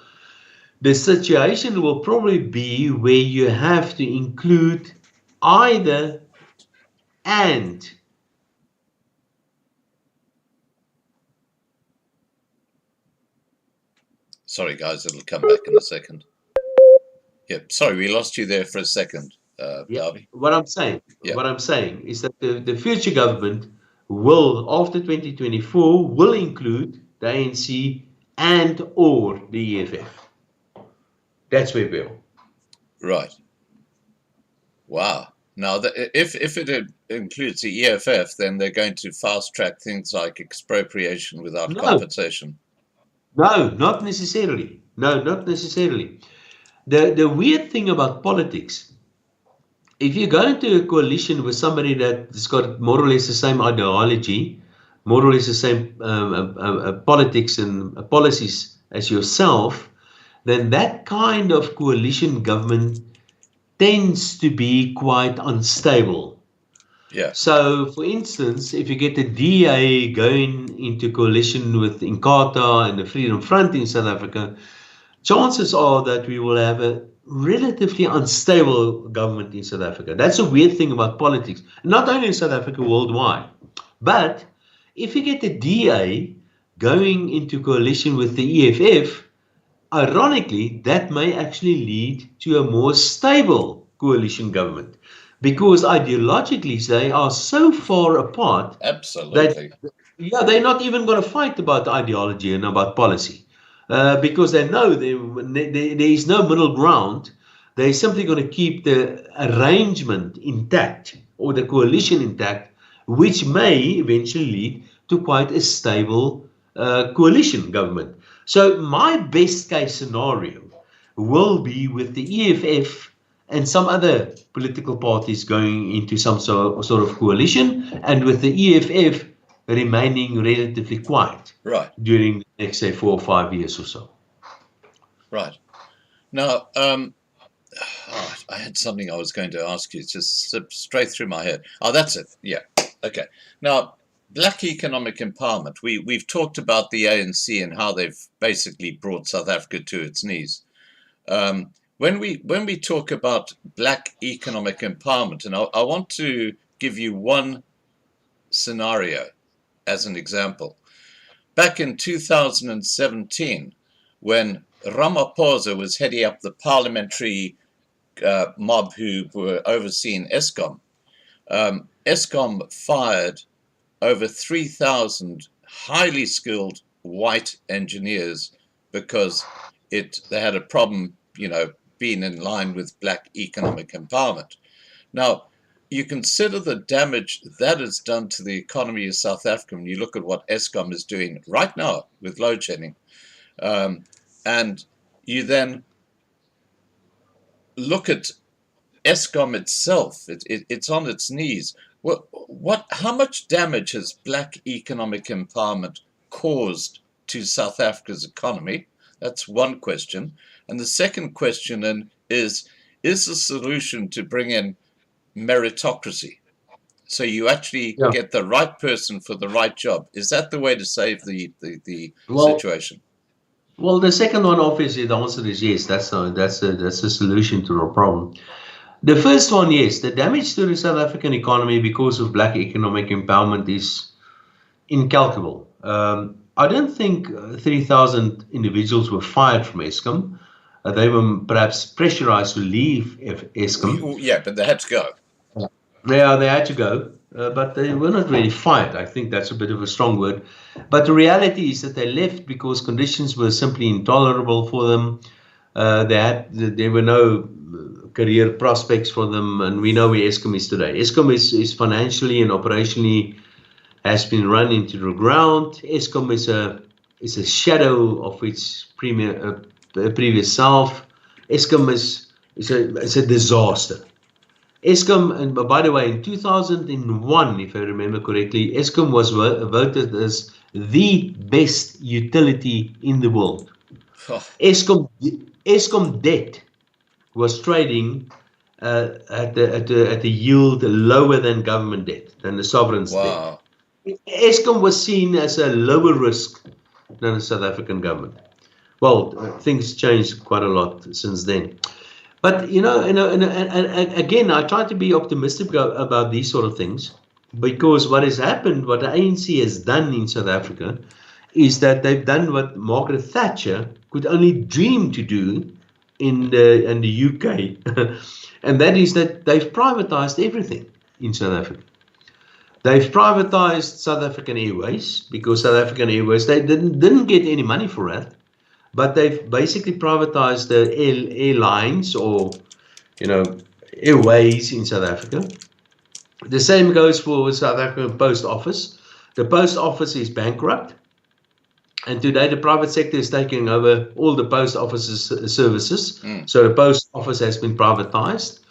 the situation will probably be where you have to include either and. Sorry, guys, it'll come back in a second. Yep. Sorry, we lost you there for a second, Dawie. What I'm saying is that the future government will, after 2024, will include the ANC and or the EFF. That's where we are. Right. Wow. Now, if it includes the EFF, then they're going to fast track things like expropriation without compensation. No, not necessarily. No, not necessarily. The weird thing about politics, if you go into a coalition with somebody that's got more or less the same ideology, more or less the same politics and policies as yourself, then that kind of coalition government tends to be quite unstable. Yeah. So, for instance, if you get the DA going into coalition with Inkatha and the Freedom Front in South Africa, chances are that we will have a relatively unstable government in South Africa. That's a weird thing about politics, not only in South Africa, worldwide. But if you get the DA going into coalition with the EFF, ironically, that may actually lead to a more stable coalition government. Because ideologically, they are so far apart. Absolutely. That, they're not even going to fight about ideology and about policy. Because they know there is no middle ground. They're simply going to keep the arrangement intact or the coalition intact, which may eventually lead to quite a stable coalition government. So my best case scenario will be with the EFF and some other political parties going into some sort of coalition, and with the EFF remaining relatively quiet during the next, say, 4 or 5 years or so. Right. Now, I had something I was going to ask you, just slipped straight through my head. Oh, that's it. Yeah. Okay. Now, black economic empowerment. We've talked about the ANC and how they've basically brought South Africa to its knees. When we talk about black economic empowerment, and I want to give you one scenario as an example. Back in 2017, when Ramaphosa was heading up the parliamentary mob who were overseeing Eskom, Eskom fired over 3,000 highly skilled white engineers because they had a problem, being in line with black economic empowerment. Now, you consider the damage that has done to the economy of South Africa when you look at what Eskom is doing right now with load shedding, and you then look at Eskom itself. It's on its knees. How much damage has black economic empowerment caused to South Africa's economy? That's one question. And the second question then is the solution to bring in meritocracy? So you actually get the right person for the right job. Is that the way to save the situation? Well, the second one, obviously, the answer is yes. That's a solution to the problem. The first one, yes, the damage to the South African economy because of black economic empowerment is incalculable. I don't think 3,000 individuals were fired from Eskom. They were perhaps pressurized to leave Eskom. Yeah, but they had to go. Yeah, they had to go, but they were not really fired. I think that's a bit of a strong word. But the reality is that they left because conditions were simply intolerable for them. There were no career prospects for them, and we know where Eskom is today. Eskom is financially and operationally has been run into the ground. Eskom is a shadow of its previous self. Eskom is a disaster. Eskom, and by the way, in 2001, if I remember correctly, Eskom was voted as the best utility in the world. Eskom debt was trading at a yield lower than government debt, than the sovereign's debt. Eskom was seen as a lower risk than the South African government. Well, things changed quite a lot since then. But, and again, I try to be optimistic about these sort of things, because what has happened, what the ANC has done in South Africa, is that they've done what Margaret Thatcher could only dream to do in the UK, and that is that they've privatized everything in South Africa. They've privatized South African Airways, because South African Airways, they didn't get any money for that. But they've basically privatized the airlines, or, airways in South Africa. The same goes for South African Post Office. The Post Office is bankrupt. And today the private sector is taking over all the Post Office's services. So the Post Office has been privatized.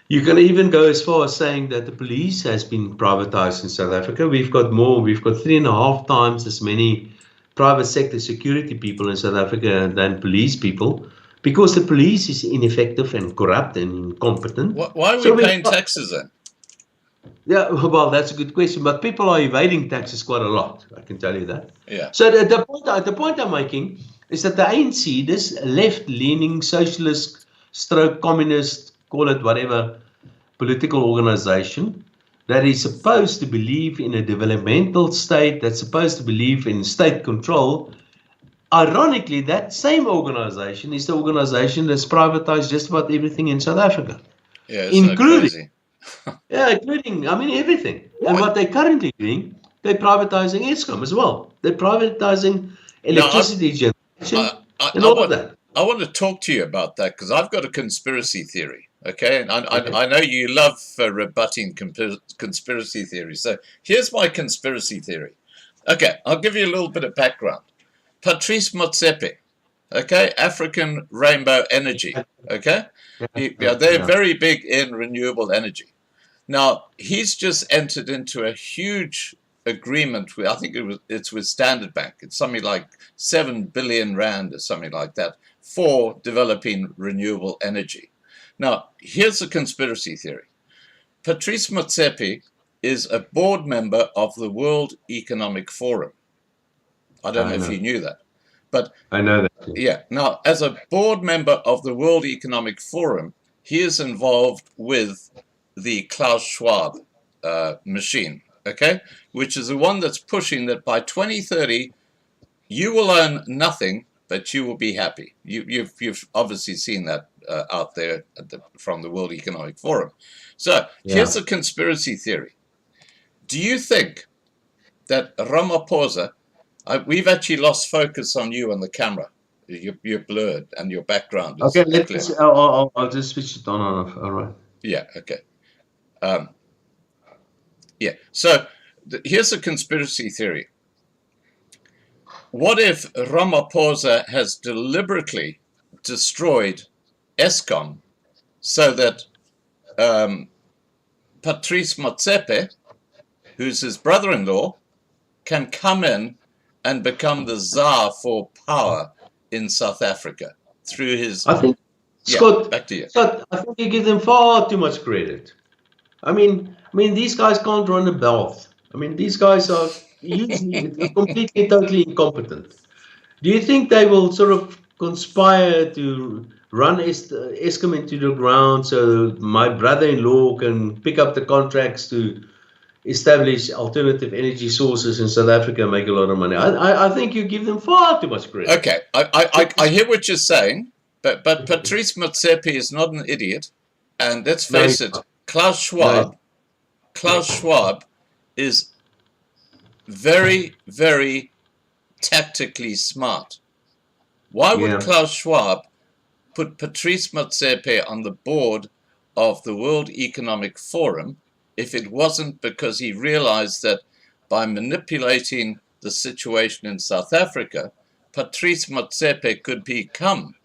You can even go as far as saying that the police has been privatized in South Africa. We've got 3.5 times as many private sector security people in South Africa than police people, because the police is ineffective and corrupt and incompetent. Why are we paying taxes then? Yeah, well, that's a good question, but people are evading taxes quite a lot, I can tell you that. Yeah. So the point I'm making is that the ANC, this left-leaning socialist stroke communist, call it whatever, political organization, that is supposed to believe in a developmental state, that's supposed to believe in state control. Ironically, that same organization is the organization that's privatized just about everything in South Africa. Yeah, including, including everything. And what they're currently doing, they're privatizing Eskom as well. They're privatizing electricity generation and all of that. I want to talk to you about that, because I've got a conspiracy theory. Okay, and I know you love rebutting conspiracy theories. So here's my conspiracy theory. Okay, I'll give you a little bit of background. Patrice Motsepe, okay, African Rainbow Energy, okay? They're very big in renewable energy. Now, he's just entered into a huge agreement with, I think it's with Standard Bank. It's something like 7 billion rand or something like that for developing renewable energy. Now, here's the conspiracy theory. Patrice Motsepe is a board member of the World Economic Forum. I don't know if you knew that. But I know that. Yeah. Now, as a board member of the World Economic Forum, he is involved with the Klaus Schwab machine, okay, which is the one that's pushing that by 2030, you will own nothing, but you will be happy. You've obviously seen that out there from the World Economic Forum. So here's a conspiracy theory. Do you think that Ramaphosa, we've actually lost focus on you on the camera. You're blurred and your background is Okay, clear. I'll just switch it on and off. All right. Yeah, okay. Yeah, so here's a conspiracy theory. What if Ramaphosa has deliberately destroyed Eskom so that Patrice Motsepe, who's his brother-in-law, can come in and become the czar for power in South Africa through his... I think, Scott, back to you. Scott, I think you give them far too much credit. I mean, these guys can't run a belt. I mean, these guys are usually completely, totally incompetent. Do you think they will sort of conspire to run Eskom into the ground so my brother-in-law can pick up the contracts to establish alternative energy sources in South Africa and make a lot of money? I think you give them far too much credit. Okay, I hear what you're saying, but Patrice Motsepe is not an idiot, and let's face it, Klaus Schwab is very, very tactically smart. Why would Klaus Schwab put Patrice Motsepe on the board of the World Economic Forum if it wasn't because he realized that by manipulating the situation in South Africa, Patrice Motsepe could become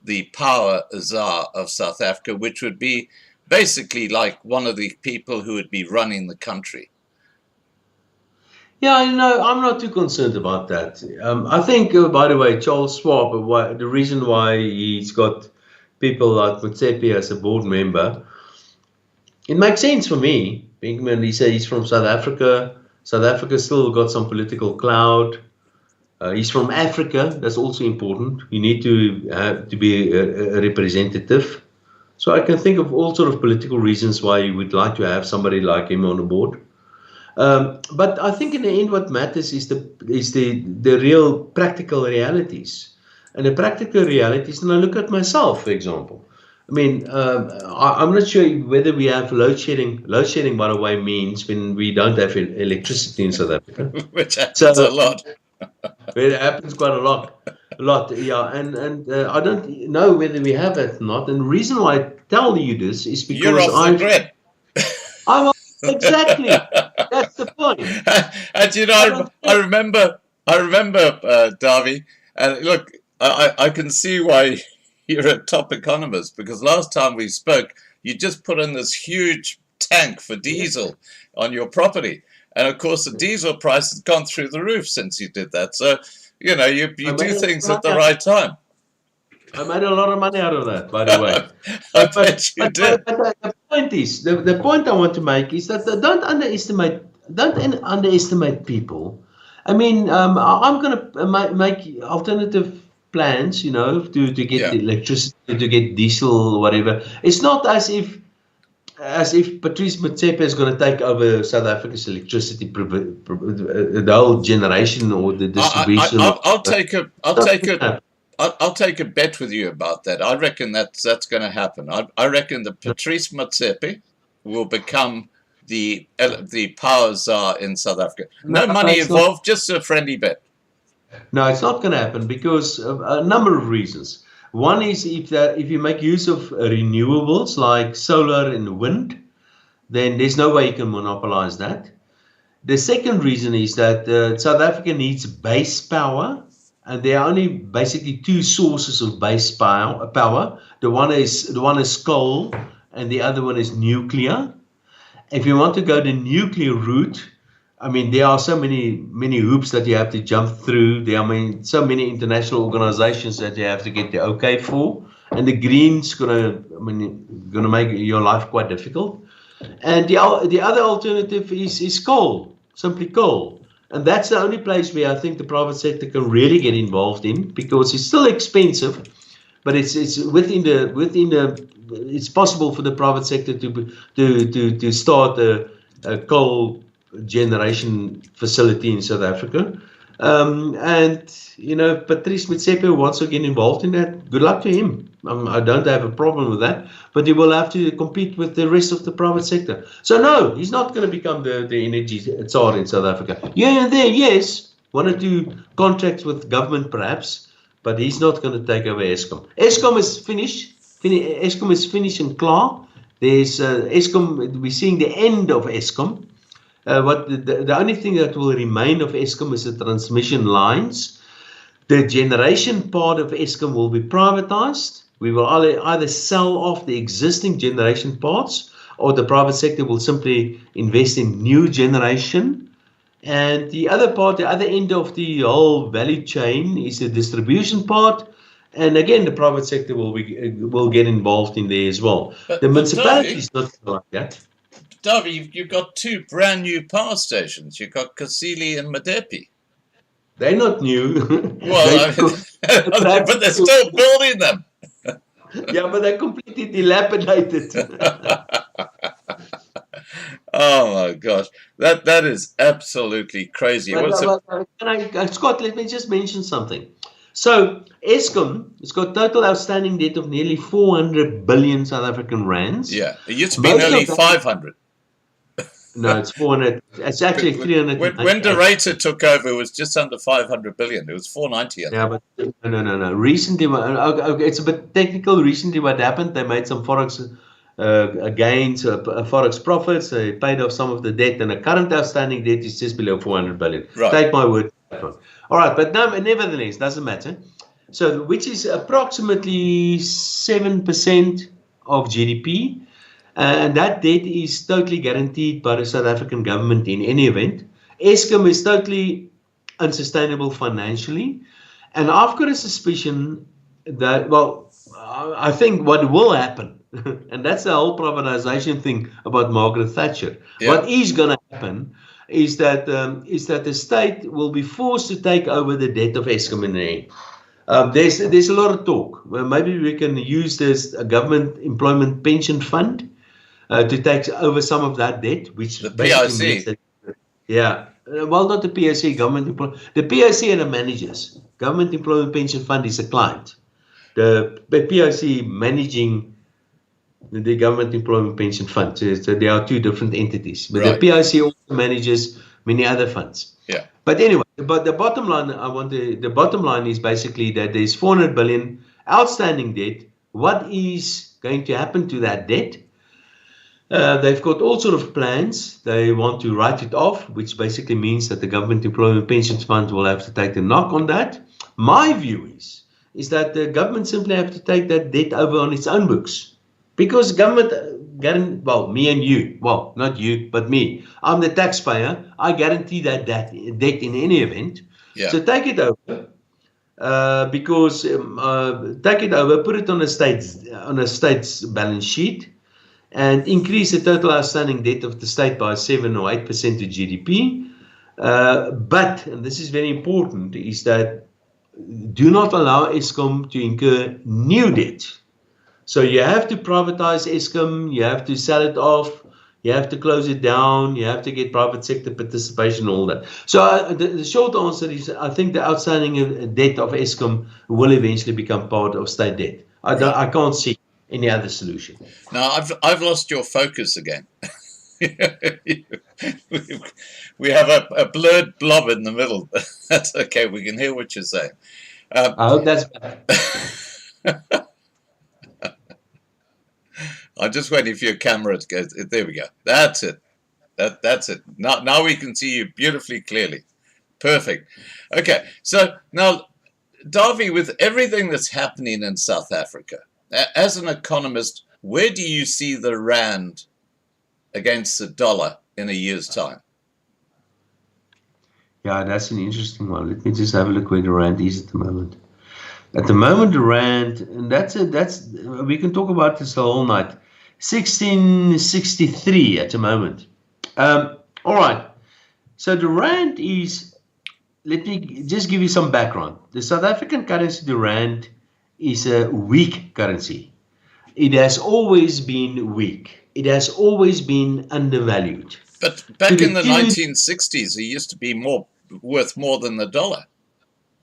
the power czar of South Africa, which would be basically like one of the people who would be running the country? Yeah, I'm not too concerned about that. I think, by the way, Charles Schwab, the reason why he's got people like Motsepe as a board member, it makes sense for me. When he says he's from South Africa, South Africa still got some political clout. He's from Africa. That's also important. You need to be a representative. So I can think of all sort of political reasons why you would like to have somebody like him on the board. But I think in the end, what matters is the real practical realities. And the practical realities, and I look at myself, for example. I mean, I'm not sure whether we have load shedding. Load shedding, by the way, means when we don't have electricity in South Africa. Which happens a lot. It happens quite a lot, yeah. And I don't know whether we have it or not. And the reason why I tell you this is because you're off the grid. Exactly. That's the point. And you know, I remember, Dawie, and look, I can see why you're a top economist, because last time we spoke, you just put in this huge tank for diesel on your property. And of course, the diesel price has gone through the roof since you did that. So, you know, you do things at the right time. I made a lot of money out of that, by the way. But the point is, the point I want to make is that don't underestimate people. I mean, I'm going to make alternative plans, you know, to get the electricity, to get diesel, whatever. It's not as if Patrice Motsepe is going to take over South Africa's electricity, the whole generation or the distribution. I'll take a bet with you about that. I reckon that's going to happen. I reckon that Patrice Motsepe will become the power czar in South Africa. No money involved, just a friendly bet. No, it's not going to happen because of a number of reasons. One is if you make use of renewables like solar and wind, then there's no way you can monopolize that. The second reason is that South Africa needs base power, and there are only basically two sources of base power. The one is coal, and the other one is nuclear. If you want to go the nuclear route, I mean, there are so many hoops that you have to jump through. There are so many international organizations that you have to get the okay for, and the Greens gonna make your life quite difficult. And the other alternative is coal, simply coal, and that's the only place where I think the private sector can really get involved in, because it's still expensive, but it's possible for the private sector to start a coal generation facility in South Africa. And, Patrice Motsepe wants to get involved in that. Good luck to him. I don't have a problem with that. But he will have to compete with the rest of the private sector. So, no, he's not going to become the energy czar in South Africa. Yeah, there, yes. 1 or 2 contracts with government, perhaps. But he's not going to take over Eskom. Eskom is finished. Eskom is finished and klar. There's Eskom. We're seeing the end of Eskom. What the only thing that will remain of Eskom is the transmission lines. The generation part of Eskom will be privatized. We will either sell off the existing generation parts, or the private sector will simply invest in new generation. And the other part, the other end of the whole value chain, is the distribution part. And again, the private sector will get involved in there as well. But, the municipality is not like that. Dawie, you've got 2 brand new power stations. You've got Kusile and Medepi. They're not new. Well, but they're still building them. Yeah, but they're completely dilapidated. Oh my gosh, that is absolutely crazy. Scott, let me just mention something. So Eskom has got total outstanding debt of nearly 400 billion South African rands. Yeah, it used to be nearly 500. No, it's 400. It's actually 300. When De Ruyter took over, it was just under 500 billion. It was 490. Yeah, but no. Recently, it's a bit technical. Recently, what happened? They made some forex gains, forex profits. They paid off some of the debt, and the current outstanding debt is just below 400 billion. Right. Take my word for that one. All right, but nevertheless, doesn't matter. So, which is approximately 7% of GDP. And that debt is totally guaranteed by the South African government in any event. Eskom is totally unsustainable financially. And I've got a suspicion that, I think what will happen, and that's the whole privatization thing about Margaret Thatcher. Yeah. What is going to happen is that the state will be forced to take over the debt of Eskom in the end. There's a lot of talk. Well, maybe we can use this government employment pension fund to take over some of that debt, which the PIC. Well, not the PIC, the PIC and the managers. Government Employment Pension Fund is a client. The PIC managing the Government Employment Pension Fund. So there are 2 different entities, but right. The PIC also manages many other funds. Yeah. But anyway, the bottom line, the bottom line is basically that there's 400 billion outstanding debt. What is going to happen to that debt? They've got all sort of plans. They want to write it off, which basically means that the Government Employment Pension Fund will have to take the knock on that. My view is that the government simply have to take that debt over on its own books. Because government, me and you, not you, but me, I'm the taxpayer. I guarantee that debt in any event. Yeah. So take it over. Take it over, put it on a state's balance sheet, and increase the total outstanding debt of the state by 7 or 8% to GDP. But, and this is very important, is that do not allow Eskom to incur new debt. So you have to privatize Eskom, you have to sell it off, you have to close it down, you have to get private sector participation, all that. So the short answer is, I think the outstanding debt of Eskom will eventually become part of state debt. I can't see any other solution. Now, I've lost your focus again. We have a blurred blob in the middle. That's okay. We can hear what you're saying. I hope that's better. I'm just waiting for your camera to go. There we go. That's it. That's it. Now we can see you beautifully clearly. Perfect. Okay. So now, Dawie, with everything that's happening in South Africa, as an economist, where do you see the rand against the dollar in a year's time? Yeah, that's an interesting one. Let me just have a look where the rand is at the moment. At the moment, the rand, and we can talk about this the whole night. 1663 at the moment. All right. So the rand is. Let me just give you some background. The South African currency, the rand, is a weak currency. It has always been weak. It has always been undervalued. But back in the 1960s, it used to be more worth more than the dollar.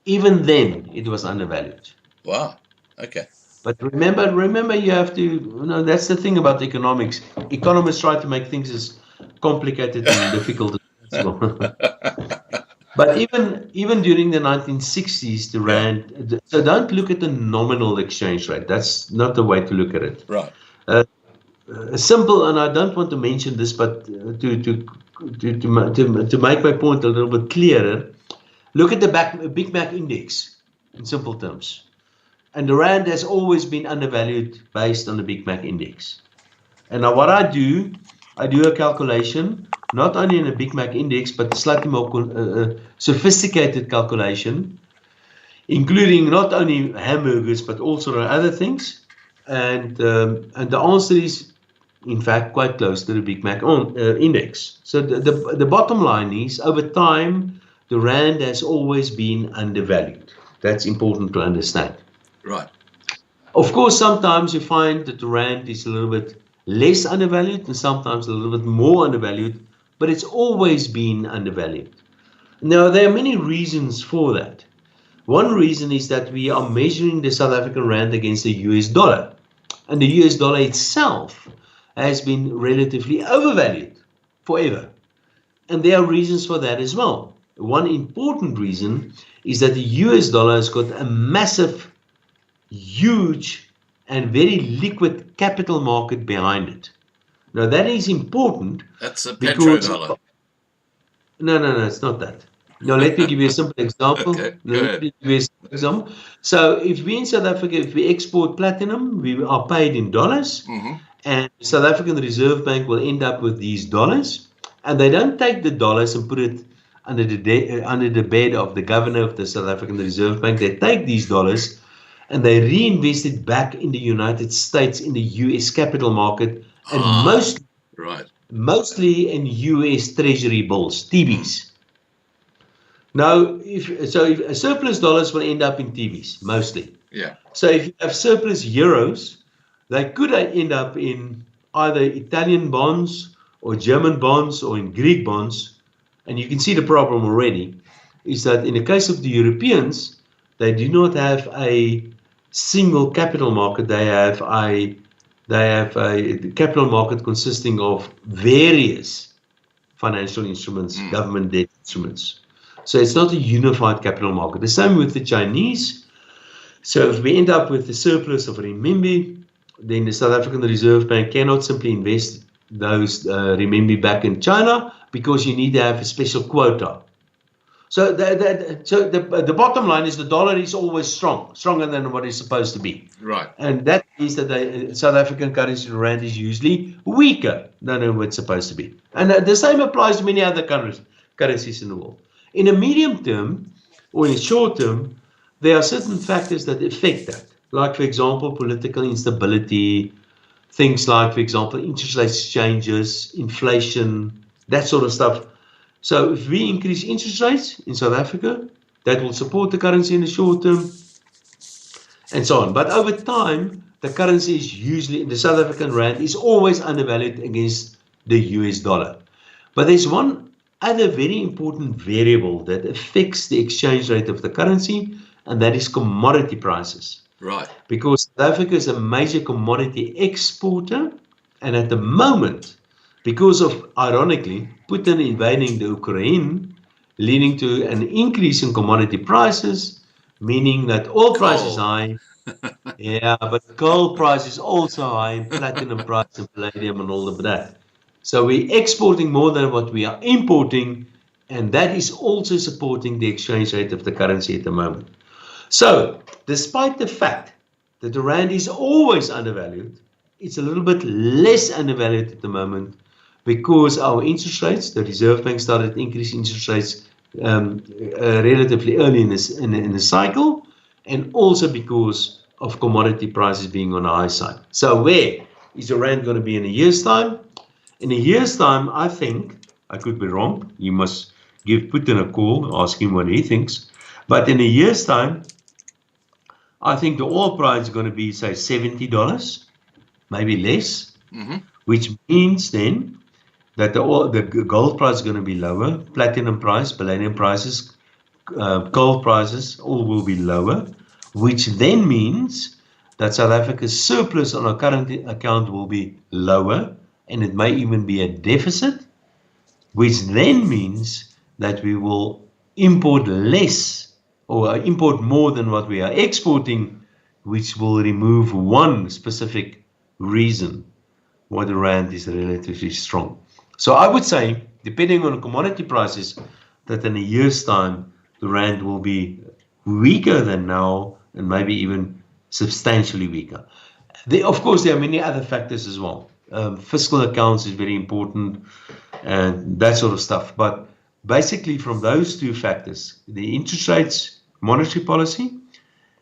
Even then, it was undervalued. Wow. Okay. But remember, you have to, that's the thing about economics. Economists try to make things as complicated and difficult as possible. But even during the 1960s, the rand. So don't look at the nominal exchange rate. That's not the way to look at it. Right. Simple, and I don't want to mention this, but to make my point a little bit clearer, look at the Big Mac index in simple terms. And the rand has always been undervalued based on the Big Mac index. And now what I do a calculation, not only in a Big Mac index, but a slightly more sophisticated calculation, including not only hamburgers, but also other things. And the answer is, in fact, quite close to the Big Mac index. So the bottom line is, over time, the rand has always been undervalued. That's important to understand. Right. Of course, sometimes you find that the rand is a little bit less undervalued and sometimes a little bit more undervalued, but it's always been undervalued. Now, there are many reasons for that. One reason is that we are measuring the South African rand against the US dollar. And the US dollar itself has been relatively overvalued forever. And there are reasons for that as well. One important reason is that the US dollar has got a massive, huge, and very liquid capital market behind it. Now that is important. That's a petrodollar. No, it's not that. Now let me give you a simple example. Okay, go ahead. So if we in South Africa, if we export platinum, we are paid in dollars, and the South African Reserve Bank will end up with these dollars, and they don't take the dollars and put it under the bed of the governor of the South African Reserve Bank. They take these dollars and they reinvest it back in the United States, in the US capital market, and mostly in US Treasury bills, TBs. Now, if surplus dollars will end up in TBs, mostly. Yeah. So if you have surplus euros, they could end up in either Italian bonds or German bonds or in Greek bonds. And you can see the problem already, is that in the case of the Europeans, they do not have a single capital market. They have a capital market consisting of various financial instruments, government debt instruments. So it's not a unified capital market. The same with the Chinese. So if we end up with the surplus of renminbi, then the South African Reserve Bank cannot simply invest those renminbi back in China, because you need to have a special quota. So the bottom line is the dollar is always stronger than what it's supposed to be. Right. And that means that the South African currency, the rand, is usually weaker than what it's supposed to be. And the same applies to many other currencies in the world. In a medium term, or in a short term, there are certain factors that affect that. Like, for example, political instability, things like, for example, interest rate changes, inflation, that sort of stuff. So if we increase interest rates in South Africa, that will support the currency in the short term, and so on. But over time, the currency is usually, the South African rand is always undervalued against the US dollar. But there's one other very important variable that affects the exchange rate of the currency, and that is commodity prices. Right. Because South Africa is a major commodity exporter, and at the moment, because of, ironically, Putin invading the Ukraine, leading to an increase in commodity prices, meaning that oil price is high. Yeah, but coal price is also high, and platinum price and palladium and all of that. So we're exporting more than what we are importing, and that is also supporting the exchange rate of the currency at the moment. So, despite the fact that the rand is always undervalued, it's a little bit less undervalued at the moment, because our interest rates, the Reserve Bank started increasing interest rates relatively early in the cycle, and also because of commodity prices being on the high side. So where is the rand going to be in a year's time? In a year's time, I think, I could be wrong, you must give Putin a call, ask him what he thinks, but in a year's time, I think the oil price is going to be, say, $70, maybe less, which means then that the gold price is going to be lower, platinum price, palladium prices, coal prices, all will be lower, which then means that South Africa's surplus on our current account will be lower, and it may even be a deficit, which then means that we will import less or import more than what we are exporting, which will remove one specific reason why the rand is relatively strong. So I would say, depending on commodity prices, that in a year's time, the rand will be weaker than now and maybe even substantially weaker. Of course, there are many other factors as well. Fiscal accounts is very important and that sort of stuff. But basically from those two factors, the interest rates, monetary policy,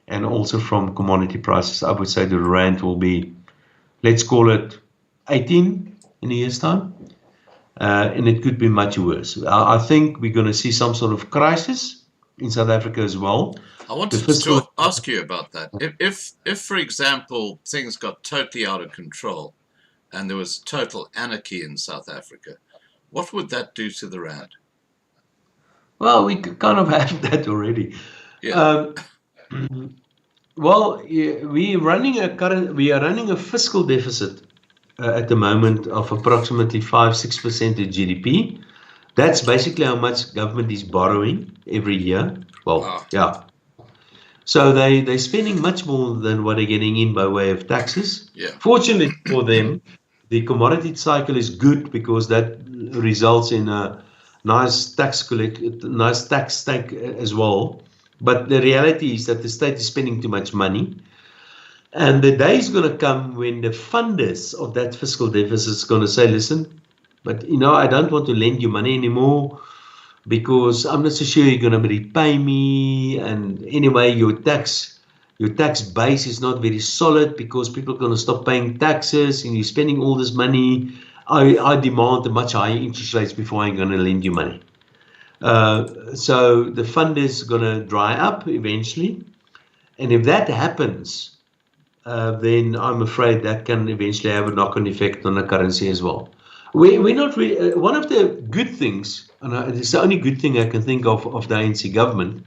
and also from commodity prices, I would say the rand will be, let's call it 18 in a year's time. And it could be much worse. I think we're going to see some sort of crisis in South Africa as well. I wanted to ask you about that. If, for example, things got totally out of control and there was total anarchy in South Africa, what would that do to the rand? Well, we kind of have that already. Yeah. Well, we are running a fiscal deficit at the moment of approximately 5-6% of GDP. That's basically how much government is borrowing every year. Well, yeah. So they're spending much more than what they're getting in by way of taxes. Yeah. Fortunately for them, the commodity cycle is good because that results in a nice tax take as well. But the reality is that the state is spending too much money. And the day is going to come when the funders of that fiscal deficit is going to say, listen, but I don't want to lend you money anymore because I'm not so sure you're going to repay me. And anyway, your tax base is not very solid because people are going to stop paying taxes and you're spending all this money. I demand a much higher interest rates before I'm going to lend you money. So the funders are going to dry up eventually. And if that happens, then I'm afraid that can eventually have a knock-on effect on the currency as well. We're not really, one of the good things, and it's the only good thing I can think of the ANC government,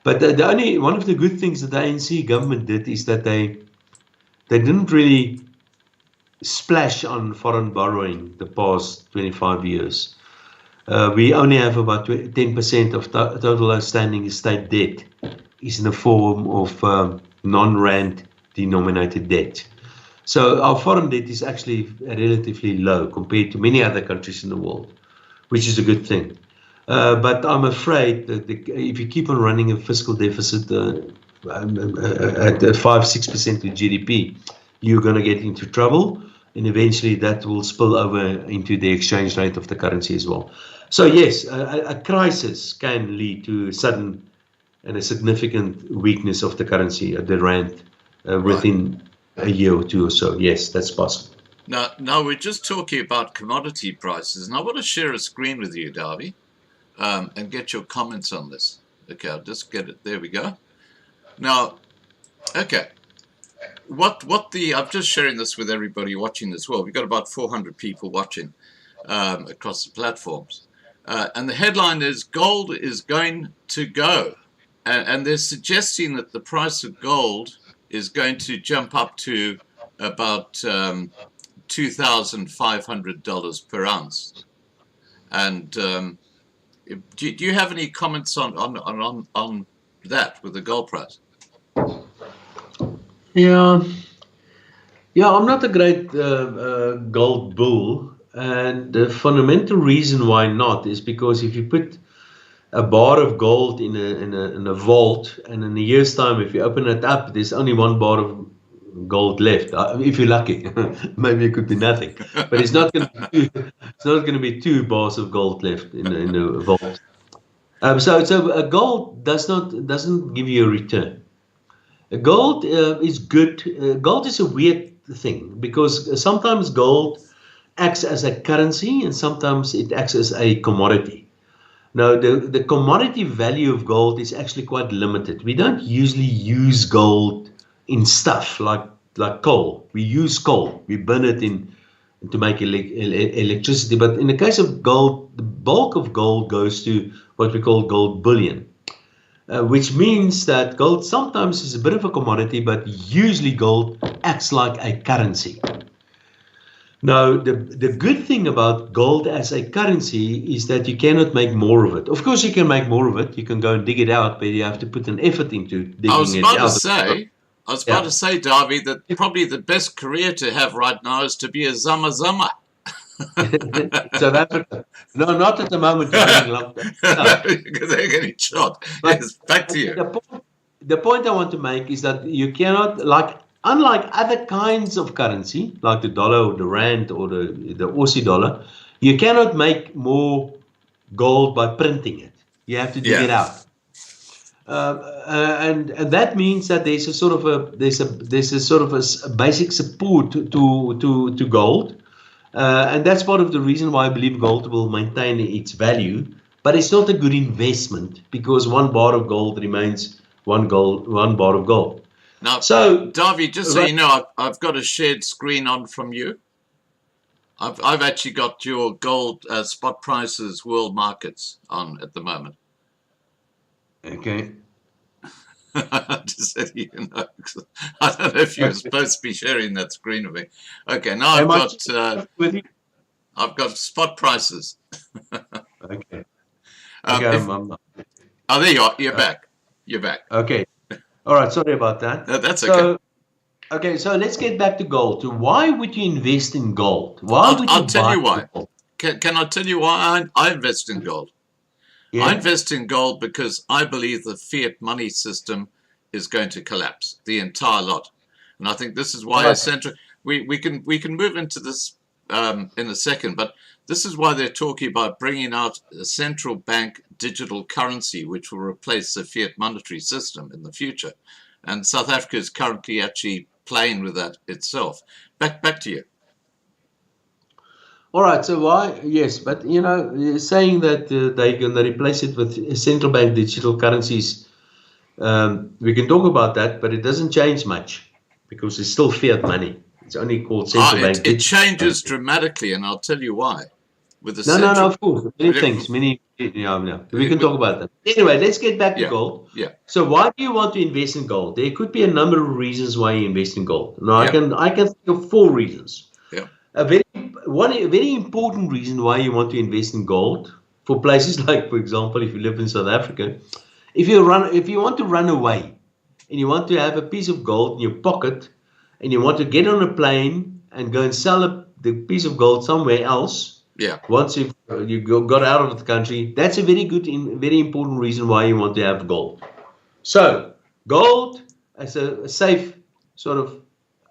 but one of the good things that the ANC government did is that they didn't really splash on foreign borrowing the past 25 years. We only have about 10% of total outstanding state debt is in the form of non-rand denominated debt. So our foreign debt is actually relatively low compared to many other countries in the world, which is a good thing. But I'm afraid that if you keep on running a fiscal deficit at 5-6% of GDP, you're going to get into trouble, and eventually that will spill over into the exchange rate of the currency as well. So yes, a crisis can lead to a sudden and a significant weakness of the currency, the rand, within a year or two or so. Yes, that's possible. Now we're just talking about commodity prices, and I want to share a screen with you, Dawie, and get your comments on this. Okay, I'll just get it. There we go. Now, okay, I'm just sharing this with everybody watching as well. We've got about 400 people watching across the platforms, and the headline is "Gold is going to go," and they're suggesting that the price of gold is going to jump up to about $2,500 per ounce. And do you have any comments on that with the gold price? Yeah, I'm not a great gold bull, and the fundamental reason why not is because if you put a bar of gold in a vault, and in a year's time, if you open it up, there's only one bar of gold left. If you're lucky, maybe it could be nothing, but it's not going to be 2 bars of gold left in the vault. So a gold doesn't give you a return. Gold is good. Gold is a weird thing because sometimes gold acts as a currency and sometimes it acts as a commodity. Now, the commodity value of gold is actually quite limited. We don't usually use gold in stuff like coal. We use coal. We burn it in to make electricity. But in the case of gold, the bulk of gold goes to what we call gold bullion, which means that gold sometimes is a bit of a commodity, but usually gold acts like a currency. Now, the good thing about gold as a currency is that you cannot make more of it. Of course, you can make more of it. You can go and dig it out, but you have to put an effort into digging it out. I was about to say, Dawie, that probably the best career to have right now is to be a zama. South Africa. No, not at the moment. Because they're getting shot. But yes, back to you. The point I want to make is that you cannot, unlike other kinds of currency, like the dollar or the rand or the Aussie dollar, you cannot make more gold by printing it. You have to dig it out. And that means that there's a sort of a basic support to gold. And that's part of the reason why I believe gold will maintain its value, but it's not a good investment because 1 bar of gold remains 1 bar of gold. Now, so Dawie, just so you know, I've got a shared screen on from you. I've actually got your gold spot prices, world markets on at the moment. Okay. Just so you know, I don't know if you're supposed to be sharing that screen with me. Okay, now I've got spot prices. Okay. There you are. You're back. You're back. Okay. All right. Sorry about that. That's okay. So let's get back to gold. So why would you invest in gold? I'll tell you why. Can I tell you why I invest in gold? Yeah. I invest in gold because I believe the fiat money system is going to collapse, the entire lot. And I think this is why we can move into this in a second, but this is why they're talking about bringing out a central bank digital currency which will replace the fiat monetary system in the future. And South Africa is currently actually playing with that itself. Back to you. All right, so why? Yes, but saying that they're going to replace it with central bank digital currencies, we can talk about that, but it doesn't change much because it's still fiat money. It's only called central bank. It changes dramatically, and I'll tell you why. With the no, of course, many things, we can talk about that. Anyway, let's get back to gold. Yeah. So why do you want to invest in gold? There could be a number of reasons why you invest in gold. Now, I can think of 4 reasons. Yeah. A very important reason why you want to invest in gold for places like, for example, if you live in South Africa, if you want to run away and you want to have a piece of gold in your pocket and you want to get on a plane and go and sell the piece of gold somewhere else. Yeah. Once you got out of the country, that's a very important reason why you want to have gold. So gold as a safe sort of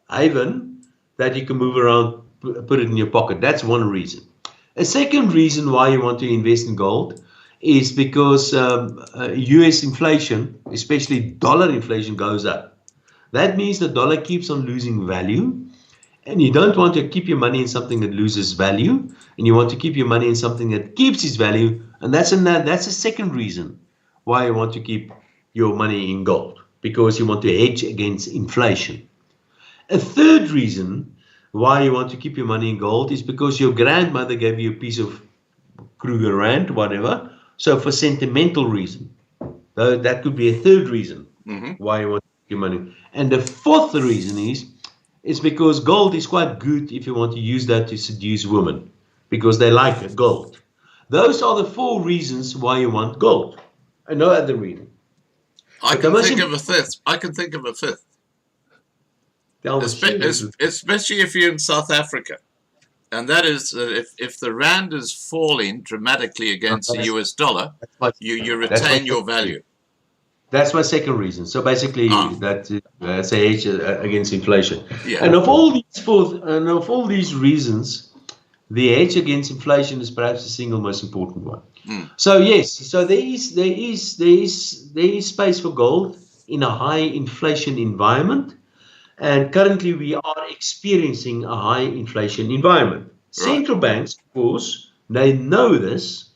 haven that you can move around, put it in your pocket. That's one reason. A second reason why you want to invest in gold is because US inflation, especially dollar inflation, goes up. That means the dollar keeps on losing value, and you don't want to keep your money in something that loses value, and you want to keep your money in something that keeps its value, and that's a second reason why you want to keep your money in gold, because you want to hedge against inflation. A third reason why you want to keep your money in gold is because your grandmother gave you a piece of Kruger Rand, whatever, so for sentimental reason. That could be a third reason why you want to keep your money. And the fourth reason is because gold is quite good if you want to use that to seduce women, because they like it, gold. Those are the 4 reasons why you want gold, and no other reason. I can think of a fifth. Especially if you're in South Africa. And that is that if the rand is falling dramatically against the US dollar, you retain your value. That's my second reason. So basically, that's a hedge against inflation. Yeah. And of all these reasons, the hedge against inflation is perhaps the single most important one. So yes, so there is space for gold in a high inflation environment, and currently we are experiencing a high inflation environment. Right. Central banks, of course, they know this,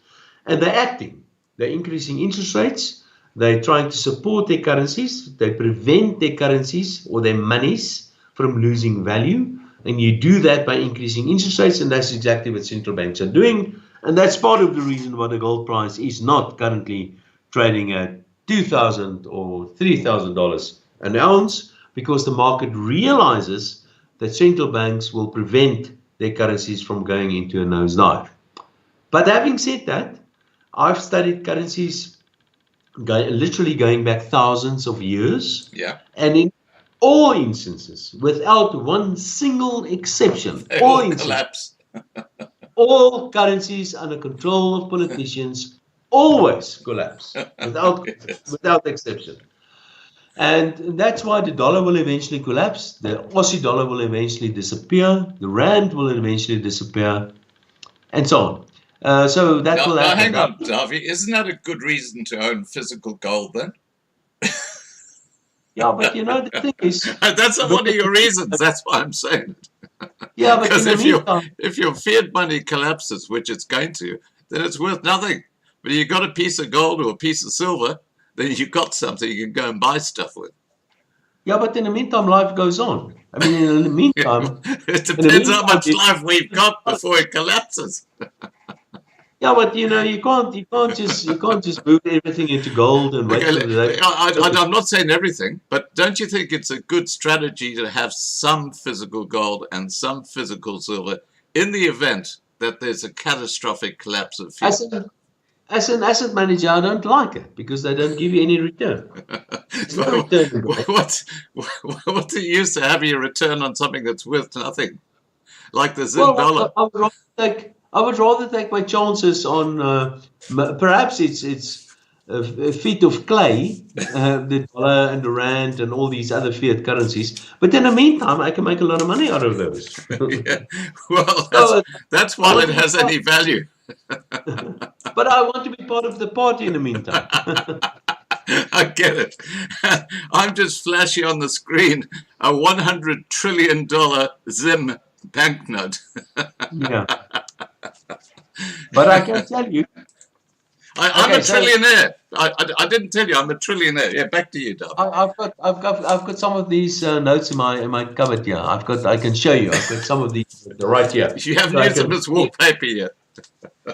and they're acting. They're increasing interest rates. They're trying to support their currencies. They prevent their currencies or their monies from losing value. And you do that by increasing interest rates, and that's exactly what central banks are doing. And that's part of the reason why the gold price is not currently trading at $2,000 or $3,000 an ounce, because the market realizes that central banks will prevent their currencies from going into a nosedive. But having said that, I've studied currencies literally going back thousands of years. Yeah. And in all instances, without one single exception, They all all instances, collapse. all currencies under control of politicians always collapse without exception. And that's why the dollar will eventually collapse, the Aussie dollar will eventually disappear, the rand will eventually disappear, and so on. So that will happen. Hang on, Dawie. Isn't that a good reason to own physical gold then? Yeah, but the thing is... That's not one of your reasons. That's why I'm saying it. Yeah, but because in the meantime... if your fiat money collapses, which it's going to, then it's worth nothing. But if you've got a piece of gold or a piece of silver, then you've got something you can go and buy stuff with. Yeah, but in the meantime, life goes on. I mean, in the meantime... It depends how much life we've got before it collapses. Yeah, but you can't just move everything into gold and wait for the day. I'm not saying everything, but don't you think it's a good strategy to have some physical gold and some physical silver in the event that there's a catastrophic collapse of fiat? As an asset manager, I don't like it because they don't give you any return. No return. What's the use to have your return on something that's worth nothing, like the Zim dollar? I would rather take my chances on perhaps it's a feet of clay, the dollar and the rand and all these other fiat currencies. But in the meantime, I can make a lot of money out of those. Yeah. Well, that's why it has any value. But I want to be part of the party in the meantime. I get it. I'm just flashing on the screen a $100 trillion Zim banknote. Yeah. But I can tell you, I'm a trillionaire. I didn't tell you I'm a trillionaire. Yeah, back to you, Dub. I've got some of these notes in my cupboard here. I can show you. I've got some of these right here. You haven't used them as wallpaper yet.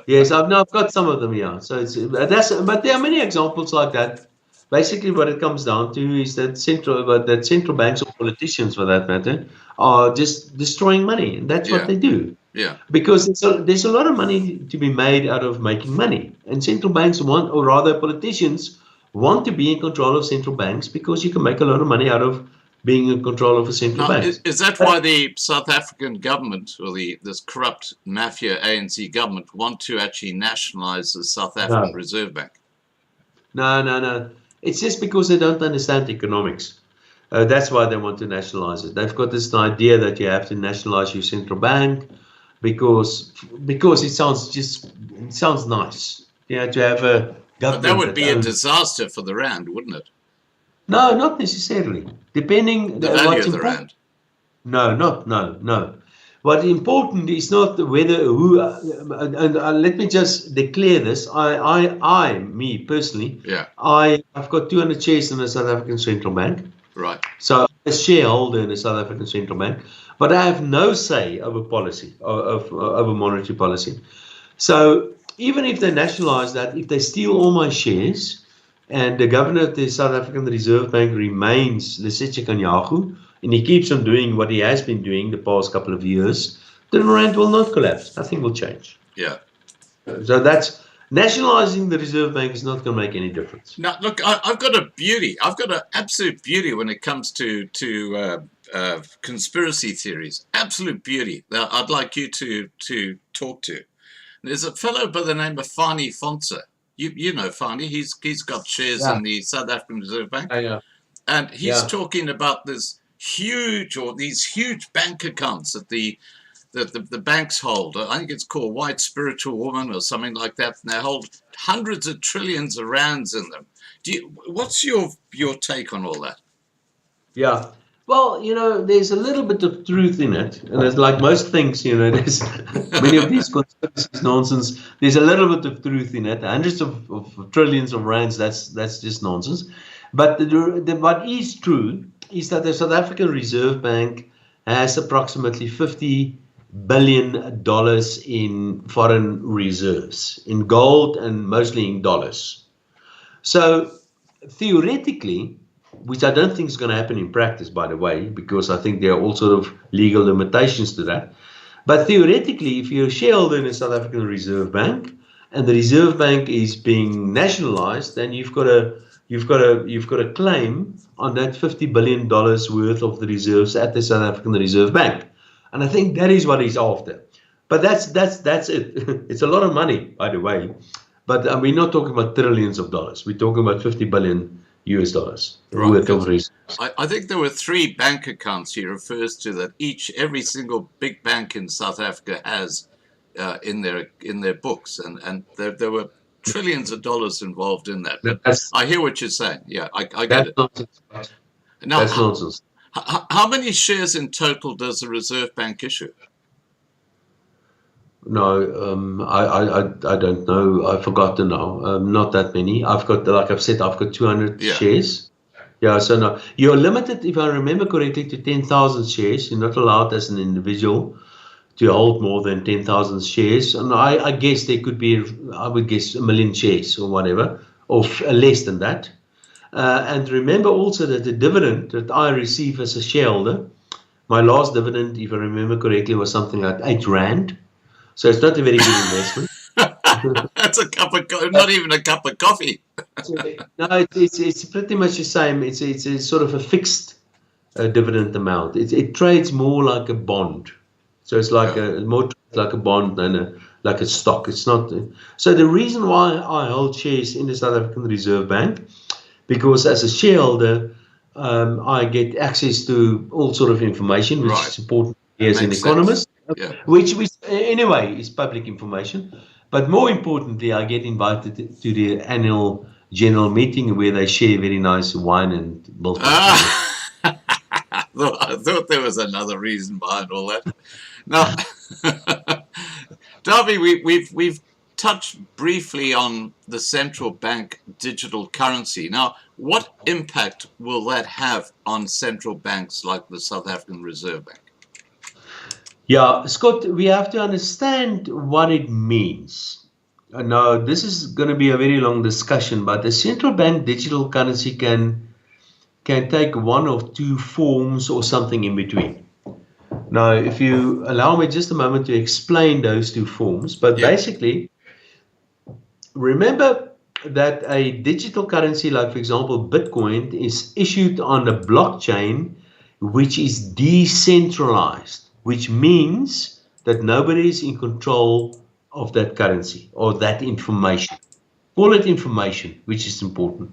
Yes, I've got some of them here. So but there are many examples like that. Basically, what it comes down to is that central banks or politicians, for that matter, are just destroying money, and that's what they do. Yeah. Because there's a lot of money to be made out of making money, and central banks want, or rather, politicians want to be in control of central banks because you can make a lot of money out of being in control of a central bank. Is that why the South African government, or this corrupt mafia ANC government, want to actually nationalize the South African Reserve Bank? No. It's just because they don't understand economics. That's why they want to nationalize it. They've got this idea that you have to nationalize your central bank because it sounds nice. You know, to have a government. But that would be a disaster for the rand, wouldn't it? No, not necessarily. Depending the value of the rand. No. What's important is not whether who. Let me just declare this. Me personally. Yeah. I've got 200 shares in the South African Central Bank. Right. So I'm a shareholder in the South African Central Bank, but I have no say over policy, over monetary policy. So even if they nationalize that, if they steal all my shares, and the governor of the South African Reserve Bank remains Lesetja Kganyago, and he keeps on doing what he has been doing the past couple of years, the rand will not collapse. Nothing will change. Yeah. So that's nationalizing the Reserve Bank is not going to make any difference. Now, look, I've got a beauty. I've got an absolute beauty when it comes to conspiracy theories. Absolute beauty that I'd like you to talk to. There's a fellow by the name of Fani Fonsa. You know Fani. He's got shares in the South African Reserve Bank. Yeah. And he's talking about these huge bank accounts that the banks hold. I think it's called White Spiritual Woman or something like that. And they hold hundreds of trillions of rands in them. What's your take on all that? Yeah. Well, there's a little bit of truth in it. And it's like most things, there's many of these conspiracies nonsense. There's a little bit of truth in it. Hundreds of trillions of rands, that's just nonsense. But what is true is that the South African Reserve Bank has approximately $50 billion in foreign reserves, in gold and mostly in dollars. So theoretically, which I don't think is going to happen in practice, by the way, because I think there are all sort of legal limitations to that. But theoretically, if you're a shareholder in a South African Reserve Bank and the Reserve Bank is being nationalized, then you've got a claim on that $50 billion worth of the reserves at the South African Reserve Bank. And I think that is what he's after. But that's it. It's a lot of money, by the way. But we're not talking about trillions of dollars. We're talking about $50 billion US worth of reserves. I think there were 3 bank accounts he refers to that every single big bank in South Africa has in their books, and there were trillions of dollars involved in that. But I hear what you're saying. Yeah, I get it. Nonsense. Now, that's nonsense. How many shares in total does the Reserve Bank issue? No, I don't know. I forgot now. Not that many. I've got, like I've said, I've got 200 shares. Yeah, so no, you're limited, if I remember correctly, to 10,000 shares. You're not allowed as an individual to hold more than 10,000 shares. And I guess there could be, I would guess, 1 million shares or whatever, or less than that. And remember also that the dividend that I receive as a shareholder, my last dividend, if I remember correctly, was something like 8 Rand. So it's not a very good investment. That's a cup of not even a cup of coffee. No, it's pretty much the same. It's a sort of a fixed dividend amount. It trades more like a bond. So it's like more like a bond than like a stock. It's not. So the reason why I hold shares in the South African Reserve Bank, because as a shareholder, I get access to all sort of information, which is important as an economist. Yeah. Which anyway is public information, but more importantly, I get invited to the annual general meeting where they share very nice wine and milk. I thought there was another reason behind all that. Now, Dawie, we've touched briefly on the central bank digital currency. Now, what impact will that have on central banks like the South African Reserve Bank? Yeah, Scott, we have to understand what it means. Now, this is going to be a very long discussion, but the central bank digital currency can take 1 of 2 forms or something in between. Now, if you allow me just a moment to explain those 2 forms, but basically, remember that a digital currency, like for example, Bitcoin, is issued on a blockchain which is decentralized, which means that nobody is in control of that currency or that information. Call it information, which is important.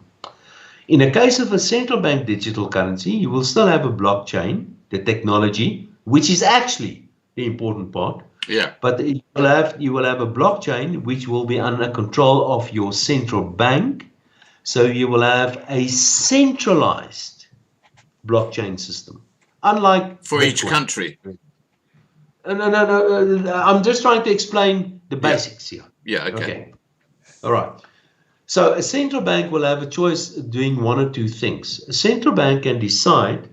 In the case of a central bank digital currency, you will still have a blockchain, the technology, which is actually the important part. Yeah. But you will have a blockchain which will be under control of your central bank. So you will have a centralized blockchain system, unlike for each country. No. I'm just trying to explain the basics here. Yeah, okay. All right. So a central bank will have a choice of doing 1 or 2 things. A central bank can decide,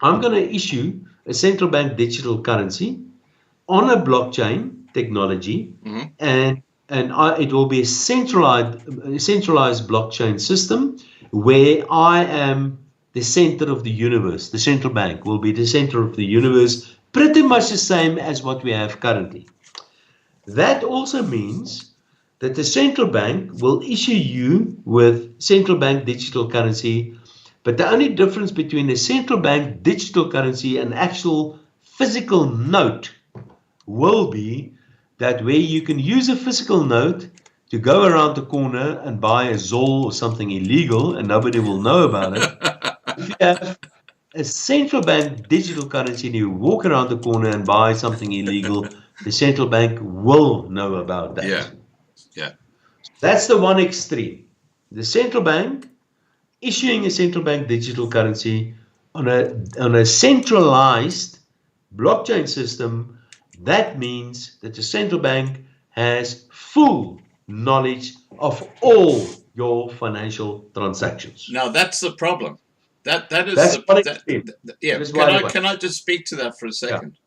I'm going to issue a central bank digital currency on a blockchain technology, and it will be a centralized blockchain system where I am the center of the universe. The central bank will be the center of the universe, pretty much the same as what we have currently. That also means that the central bank will issue you with central bank digital currency, but the only difference between a central bank digital currency and actual physical note will be that where you can use a physical note to go around the corner and buy a Zol or something illegal and nobody will know about it. If you have a central bank digital currency and you walk around the corner and buy something illegal, the central bank will know about that. Yeah. That's the one extreme. The central bank issuing a central bank digital currency on a centralized blockchain system. That means that the central bank has full knowledge of all your financial transactions. Now, that's the problem. That is That's one that, extreme. yeah. That is one way. Can I just speak to that for a second?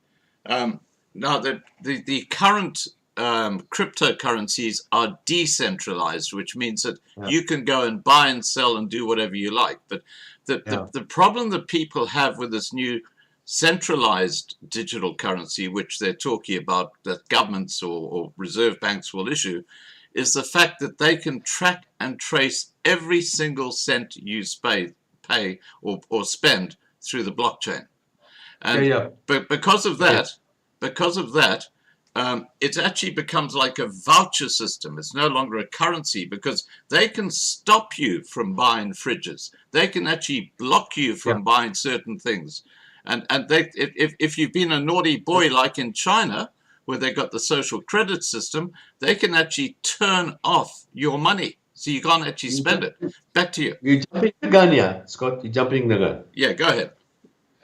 Now the current cryptocurrencies are decentralized, which means that you can go and buy and sell and do whatever you like. But the problem that people have with this new centralized digital currency, which they're talking about, that governments or reserve banks will issue, is the fact that they can track and trace every single cent you pay or spend through the blockchain. And but because of that, it actually becomes like a voucher system. It's no longer a currency because they can stop you from buying fridges. They can actually block you from buying certain things. And if you've been a naughty boy like in China, where they got the social credit system, they can actually turn off your money. So you can't actually spend it. Back to you. You're jumping the gun here, Scott. You're jumping the gun. Yeah, go ahead.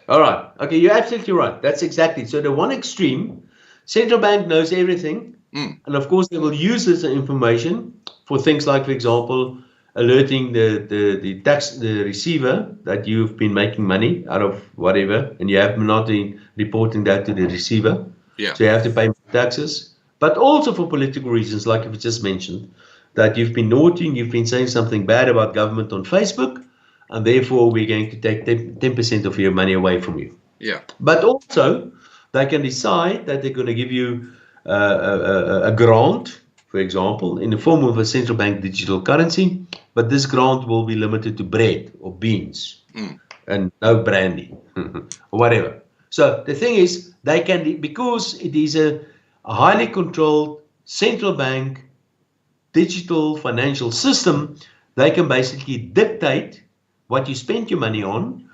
All right. Okay, you're absolutely right. That's exactly. So the one extreme, central bank knows everything. And of course, they will use this information for things like, for example, alerting the receiver that you've been making money out of whatever, and you have not been reporting that to the receiver. Yeah. So you have to pay taxes. But also for political reasons, like you just mentioned, that you've been naughty, you've been saying something bad about government on Facebook, and therefore we're going to take 10% of your money away from you. Yeah. But also, they can decide that they're going to give you a grant, for example, in the form of a central bank digital currency, but this grant will be limited to bread or beans and no brandy or whatever. So the thing is, they can, because it is a highly controlled central bank digital financial system, they can basically dictate what you spend your money on,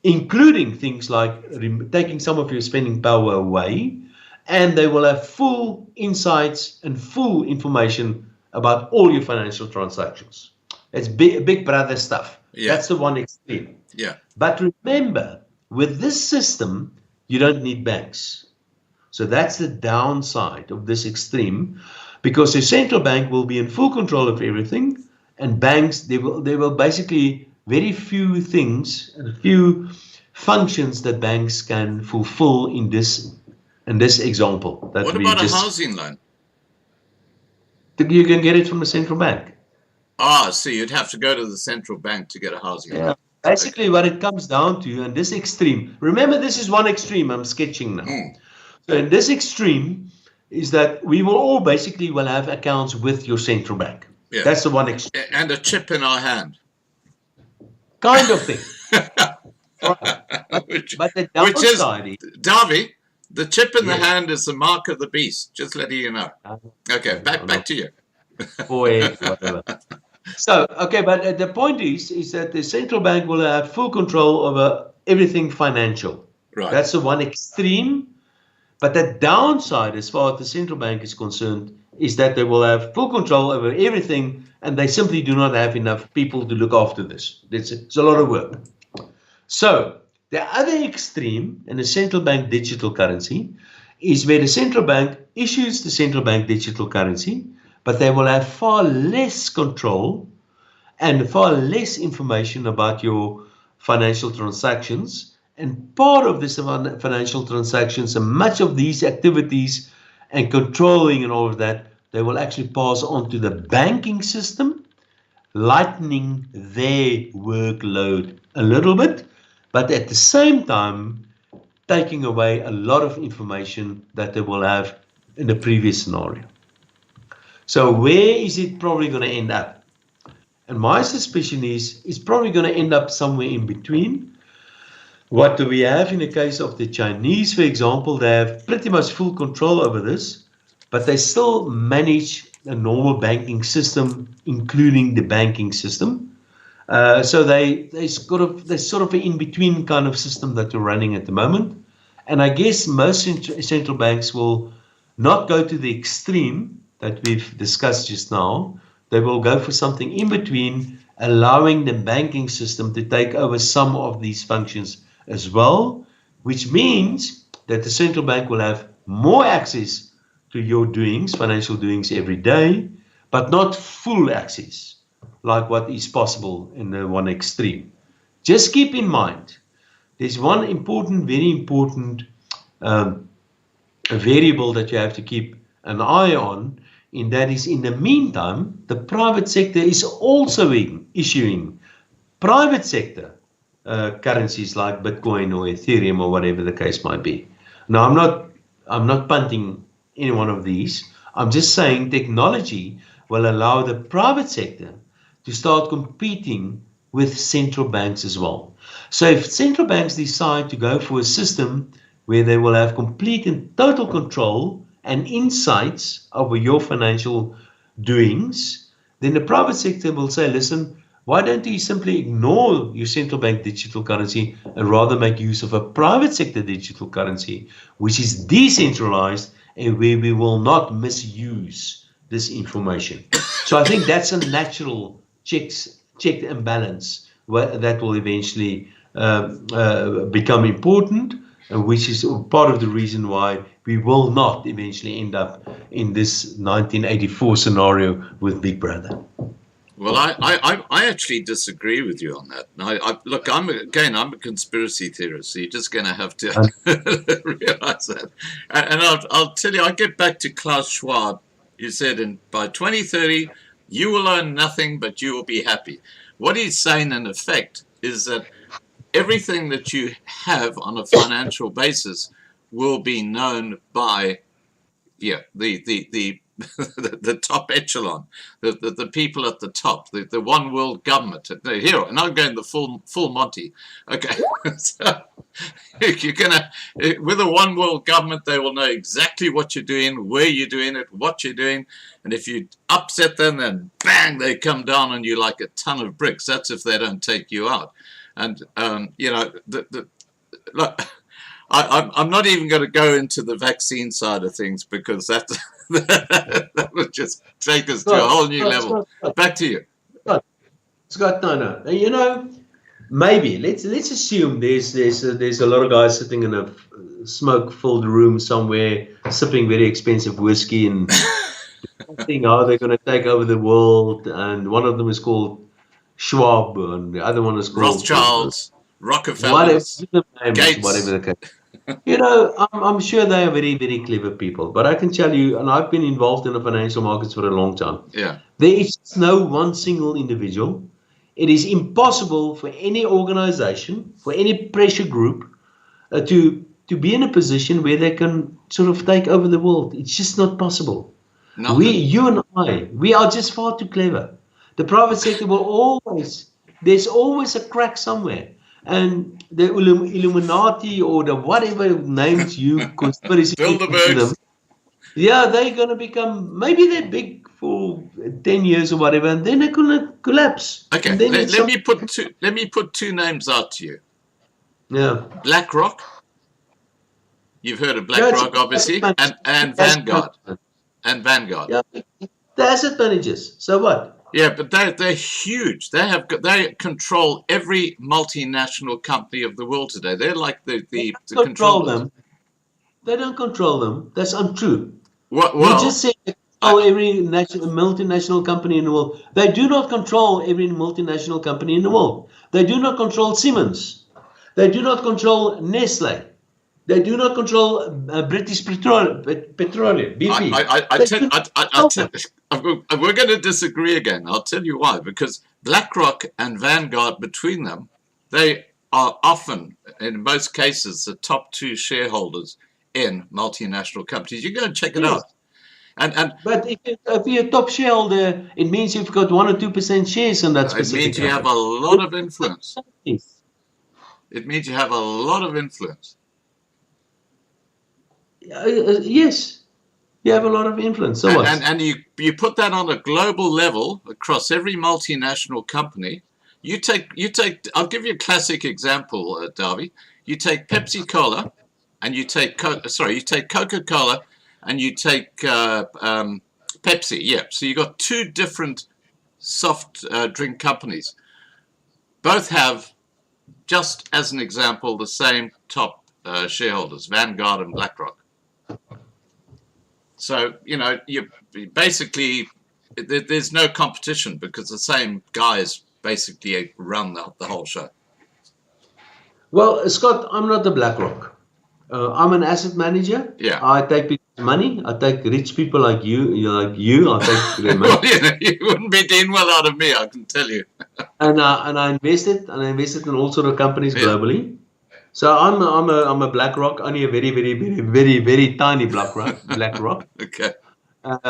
including things like taking some of your spending power away, and they will have full insights and full information about all your financial transactions. It's big brother stuff. Yeah. That's the one extreme. Yeah. But remember, with this system, you don't need banks. So that's the downside of this extreme, because the central bank will be in full control of everything, and banks, they will basically very few things and a few functions that banks can fulfill in this example. That What about a housing loan? You can get it from the central bank. So you'd have to go to the central bank to get a housing loan. Basically, what it comes down to, and this extreme, remember, this is one extreme I'm sketching now. So in this extreme is that we will all basically will have accounts with your central bank. Yeah. That's the one extreme. And a chip in our hand. Kind of thing. But the downside is, Dawie, the chip in the hand is the mark of the beast. Just letting you know. Okay, back to you. Whatever. So, okay, but the point is that the central bank will have full control over everything financial. Right. That's the one extreme. But the downside, as far as the central bank is concerned, is that they will have full control over everything, and they simply do not have enough people to look after this. It's a lot of work. So, the other extreme in the central bank digital currency is where the central bank issues the central bank digital currency, but they will have far less control and far less information about your financial transactions. And part of this financial transactions and much of these activities and controlling and all of that, they will actually pass on to the banking system, lightening their workload a little bit, but at the same time, taking away a lot of information that they will have in the previous scenario. So where is it probably going to end up? And my suspicion is it's probably going to end up somewhere in between. What do we have in the case of the Chinese, for example? They have pretty much full control over this, but they still manage a normal banking system, including the banking system. So they sort of an in-between kind of system that they're running at the moment. And I guess most central banks will not go to the extreme that we've discussed just now. They will go for something in between, allowing the banking system to take over some of these functions as well, which means that the central bank will have more access to your doings, financial doings every day, but not full access, like what is possible in the one extreme. Just keep in mind, there's one important, very important variable that you have to keep an eye on, and that is, in the meantime, the private sector is also issuing private sector currencies like Bitcoin or Ethereum or whatever the case might be. Now, I'm not punting any one of these. I'm just saying technology will allow the private sector to start competing with central banks as well. So if central banks decide to go for a system where they will have complete and total control and insights over your financial doings, then the private sector will say, listen, why don't you simply ignore your central bank digital currency and rather make use of a private sector digital currency, which is decentralized and where we will not misuse this information. So I think that's a natural check and balance that will eventually become important, which is part of the reason why we will not eventually end up in this 1984 scenario with Big Brother. Well, I actually disagree with you on that. Look, I'm a conspiracy theorist, so you're just going to have to realize that. And I'll tell you, I'll get back to Klaus Schwab. You said by 2030, you will own nothing, but you will be happy. What he's saying, in effect, is that everything that you have on a financial basis will be known by, the top echelon, the people at the top, the one world government. Here, and I'm going the full Monty. Okay, so you're gonna, with a one world government, they will know exactly what you're doing, where you're doing it, what you're doing, and if you upset them, then bang, they come down on you like a ton of bricks. That's if they don't take you out. And look, I'm not even going to go into the vaccine side of things, because that would just take us to a whole new level. Back to you, Scott. No. Maybe let's assume there's a lot of guys sitting in a smoke-filled room somewhere, sipping very expensive whiskey and thinking how they're going to take over the world. And one of them is called Schwab, and the other one is called Rothschilds, Rockefellers, Gates. Whatever the case. I'm sure they are very, very clever people, but I can tell you, and I've been involved in the financial markets for a long time. Yeah. There is no one single individual. It is impossible for any organization, for any pressure group, to be in a position where they can sort of take over the world. It's just not possible. No. You and I, we are just far too clever. The private sector will there's always a crack somewhere. And the Illuminati, or the whatever names you conspiracy them, they're going to become, maybe they're big for 10 years or whatever, and then they're going to collapse. Okay, let me put two names out to you. Yeah. BlackRock. You've heard of BlackRock, obviously, and Vanguard. And Vanguard. Yeah, the asset managers. So what? Yeah, but they're huge. They control every multinational company of the world today. They're like the control them. They don't control them. That's untrue. Well, you just said they control every multinational company in the world. They do not control every multinational company in the world. They do not control Siemens. They do not control Nestle. They do not control British Petroleum, BP. We're going to disagree again. I'll tell you why. Because BlackRock and Vanguard, between them, they are often, in most cases, the top two shareholders in multinational companies. You go and check it out. But if you're a top shareholder, it means you've got 1 or 2% shares in that specific. It means you have a lot of influence. It means you have a lot of influence. Yes, you have a lot of influence. So and you put that on a global level across every multinational company. You take. I'll give you a classic example, Dawie. You take Pepsi-Cola, and you take Coca-Cola, and you take Pepsi. Yeah, so you got two different soft drink companies. Both have, just as an example, the same top shareholders, Vanguard and BlackRock. So, you basically, there's no competition, because the same guys basically run the whole show. Well, Scott, I'm not a BlackRock. I'm an asset manager. Yeah. I take people's money. I take rich people like you. I take their money. Well, you wouldn't be doing well out of me, I can tell you. and I invested in all sort of companies globally. So I'm a BlackRock, only a very, very, very, very, very tiny BlackRock. Okay. My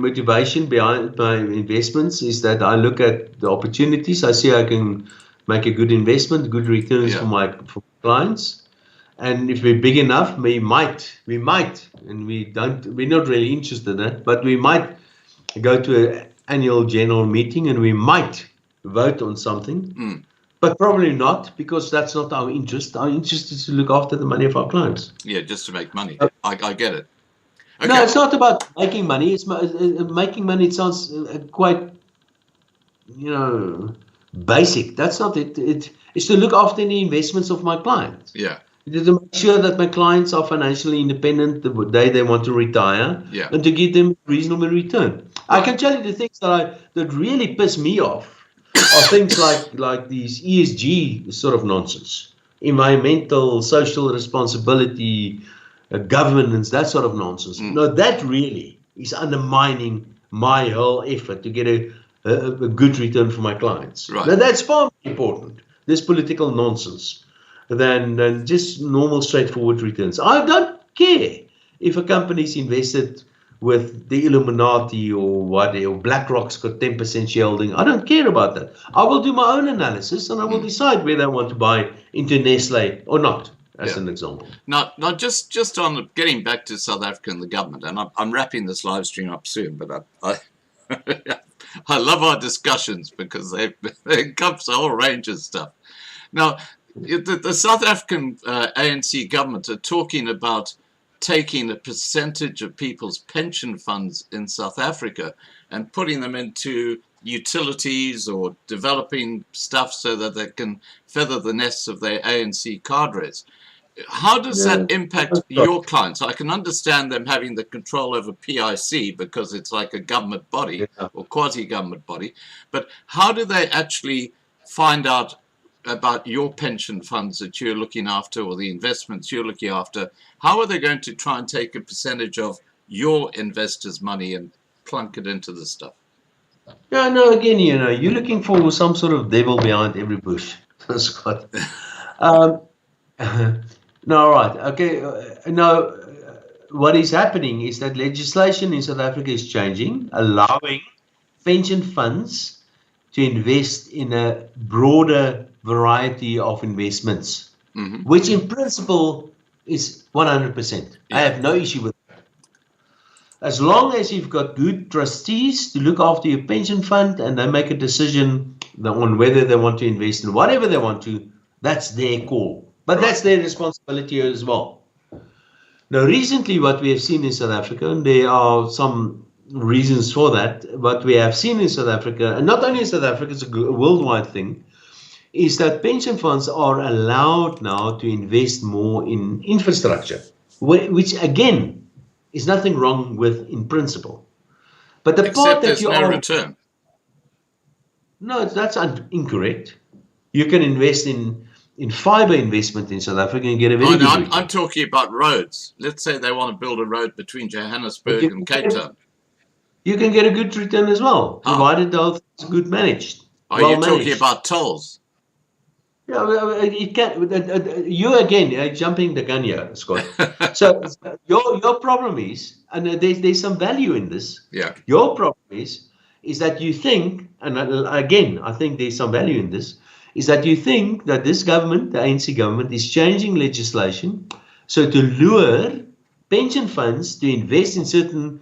motivation behind my investments is that I look at the opportunities. I see I can make a good investment, good returns for my clients. And if we're big enough, we might, and we're not really interested in it, but we might go to an annual general meeting and we might vote on something. But probably not, because that's not our interest. Our interest is to look after the money of our clients. Yeah, just to make money. I get it. Okay. No, it's not about making money. It's making money. It sounds quite, basic. That's not it. It's to look after the investments of my clients. Yeah. To make sure that my clients are financially independent the day they want to retire, and to give them reasonable return. Right. I can tell you the things that really piss me off are things like these ESG sort of nonsense, environmental, social responsibility, governance, that sort of nonsense. No, that really is undermining my whole effort to get a good return for my clients. Right. Now, that's far more important, this political nonsense, than just normal, straightforward returns. I don't care if a company's invested with the Illuminati or BlackRock's got 10% shareholding. I don't care about that. I will do my own analysis and I will decide whether I want to buy into Nestle or not, as an example. Now, just on getting back to South Africa and the government, and I'm wrapping this live stream up soon, but I love our discussions because they encompass a whole range of stuff. Now, the South African ANC government are talking about taking a percentage of people's pension funds in South Africa and putting them into utilities or developing stuff so that they can feather the nests of their ANC cadres. How does that impact your clients? I can understand them having the control over PIC because it's like a government body or quasi-government body, but how do they actually find out about your pension funds that you're looking after or the investments you're looking after? How are they going to try and take a percentage of your investors' money and plunk it into this stuff? Yeah, no, again, you're looking for some sort of devil behind every bush, Scott. No, right. Okay. Now, what is happening is that legislation in South Africa is changing, allowing pension funds to invest in a broader variety of investments, which in principle is 100%. I have no issue with that. As long as you've got good trustees to look after your pension fund and they make a decision on whether they want to invest in whatever they want to, that's their call. But that's their responsibility as well. Now, recently what we have seen in South Africa, and there are some reasons for that, what we have seen in South Africa, and not only in South Africa, it's a worldwide thing, is that pension funds are allowed now to invest more in infrastructure, which again is nothing wrong with in principle. But the part that you no return. No, that's incorrect. You can invest in fiber investment in South Africa and get a very good return. I'm talking about roads. Let's say they want to build a road between Johannesburg and Cape Town. You can get a good return as well, provided the whole thing is good managed. Are you talking about tolls? Yeah, it can. You again jumping the gun here, Scott. So your problem is, and there's some value in this. Yeah. Your problem is that you think, and again, I think there's some value in this, is that you think that this government, the ANC government, is changing legislation so to lure pension funds to invest in certain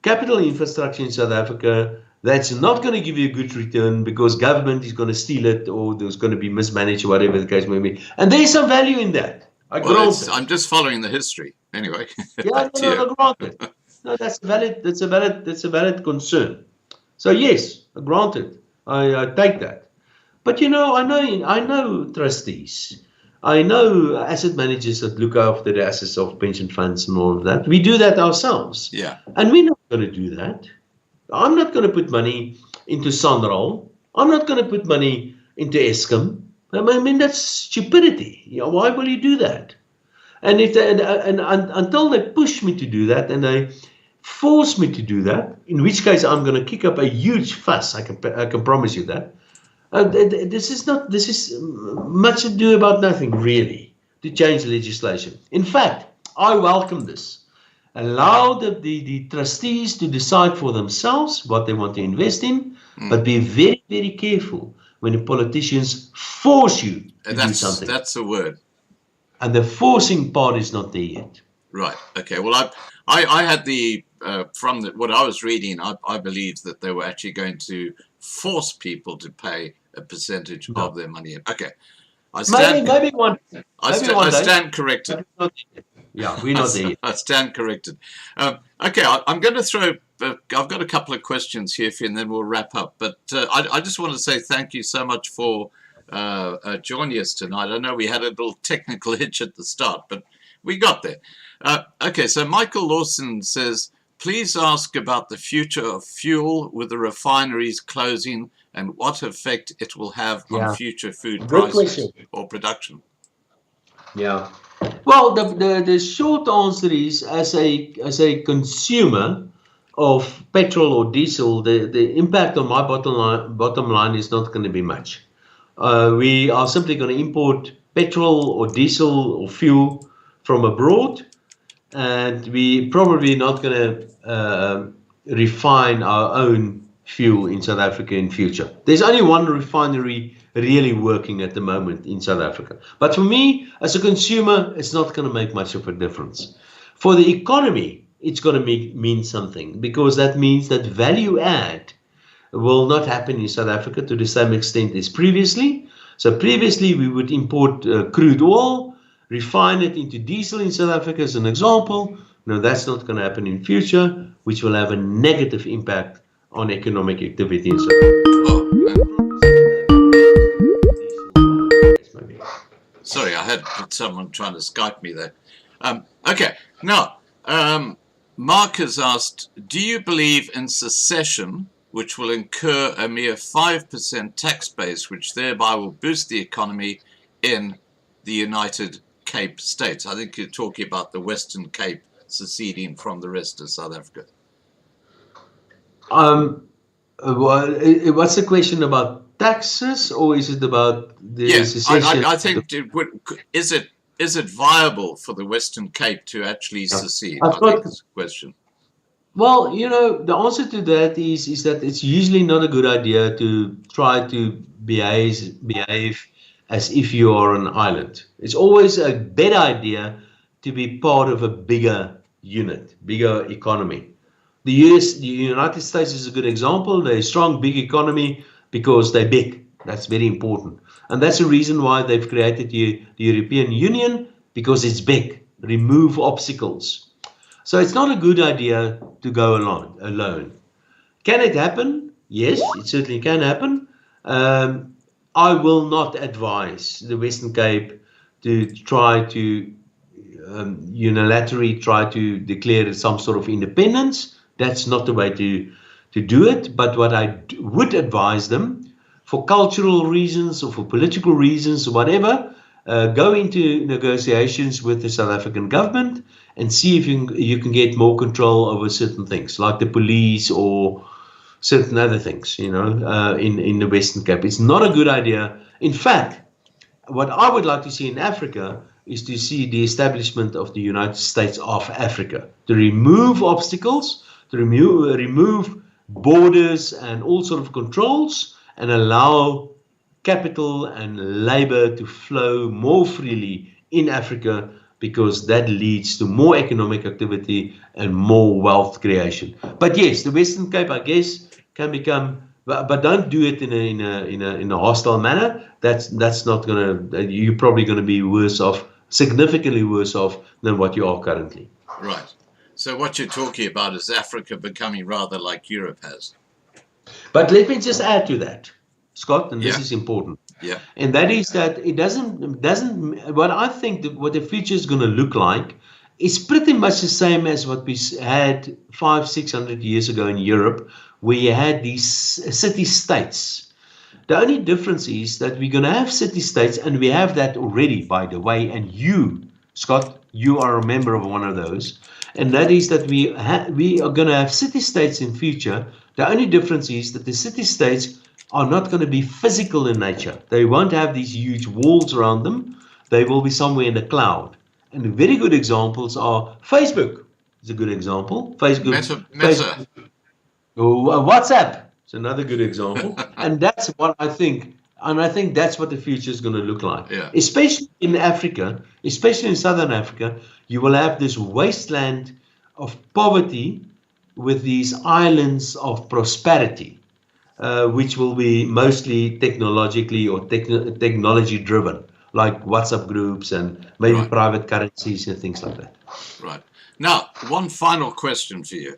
capital infrastructure in South Africa that's not going to give you a good return because government is going to steal it or there's going to be mismanaged or whatever the case may be. And there's some value in that. I'm just following the history anyway. Yeah, no, granted. No, that's a valid concern. So yes, granted, I take that. But I know trustees. I know asset managers that look after the assets of pension funds and all of that. We do that ourselves. Yeah. And we're not going to do that. I'm not going to put money into Sanral. I'm not going to put money into Eskom. I mean, that's stupidity. Why will you do that? And if they, and until they push me to do that and they force me to do that, in which case I'm going to kick up a huge fuss. I can promise you that. This is much ado about nothing really to change legislation. In fact, I welcome this. Allow the trustees to decide for themselves what they want to invest in, but be very, very careful when the politicians force you to do something. That's the word. And the forcing part is not there yet. Right. Okay. Well, I had from what I was reading, I believed that they were actually going to force people to pay a percentage of their money. Okay. Maybe one day. I stand corrected. Yeah, we're not there yet. I stand corrected. Okay, I'm going to throw. I've got a couple of questions here for you, and then we'll wrap up. But I just want to say thank you so much for joining us tonight. I know we had a little technical hitch at the start, but we got there. Okay, so Michael Lawson says, please ask about the future of fuel with the refineries closing and what effect it will have on future food prices or production. Yeah. Well, the short answer is, as a consumer of petrol or diesel, the impact on my bottom line is not going to be much. We are simply going to import petrol or diesel or fuel from abroad, and we probably not going to refine our own fuel in South Africa in future. There's only one refinery really working at the moment in South Africa. But for me, as a consumer, it's not going to make much of a difference. For the economy, it's going to mean something, because that means that value add will not happen in South Africa to the same extent as previously. So previously, we would import crude oil, refine it into diesel in South Africa as an example. No, that's not going to happen in future, which will have a negative impact on economic activity in South Africa. Sorry, I had someone trying to Skype me there. Okay, now, Mark has asked, do you believe in secession, which will incur a mere 5% tax base, which thereby will boost the economy in the United Cape States? I think you're talking about the Western Cape seceding from the rest of South Africa. What's the question about taxes, or is it about the secession? I think is it viable for the Western Cape to actually secede? I think that's the question. Well, the answer to that is that it's usually not a good idea to try to behave as if you are an island. It's always a better idea to be part of a bigger unit, bigger economy. The United States is a good example. They're a strong, big economy because they're big. That's very important. And that's the reason why they've created the European Union, because it's big. Remove obstacles. So it's not a good idea to go alone. Can it happen? Yes, it certainly can happen. I will not advise the Western Cape to try to unilaterally try to declare some sort of independence. That's not the way to do it. But what I would advise them, for cultural reasons or for political reasons or whatever, go into negotiations with the South African government and see if you can get more control over certain things, like the police or certain other things, in the Western Cape. It's not a good idea. In fact, what I would like to see in Africa is to see the establishment of the United States of Africa, to remove obstacles, to remove borders and all sort of controls, and allow capital and labor to flow more freely in Africa, because that leads to more economic activity and more wealth creation. But yes, the Western Cape, I guess, can become, but don't do it in a hostile manner. That's not gonna. You're probably going to be worse off, significantly worse off than what you are currently. Right. So what you're talking about is Africa becoming rather like Europe has. But let me just add to that, Scott, and this is important. Yeah. And that is that it doesn't, what I think what the future is going to look like is pretty much the same as what we had 500-600 years ago in Europe, where you had these city-states. The only difference is that we're going to have city-states, and we have that already, by the way. And you, Scott, you are a member of one of those. And that is that we are going to have city-states in future. The only difference is that the city-states are not going to be physical in nature. They won't have these huge walls around them. They will be somewhere in the cloud. And the very good examples are Facebook. Is a good example. Facebook. WhatsApp. It's another good example. And that's what I think. And I think that's what the future is going to look like. Yeah. Especially in Africa, especially in Southern Africa, you will have this wasteland of poverty with these islands of prosperity, which will be mostly technologically or technology driven, like WhatsApp groups and maybe private currencies and things like that. Right. Now, one final question for you.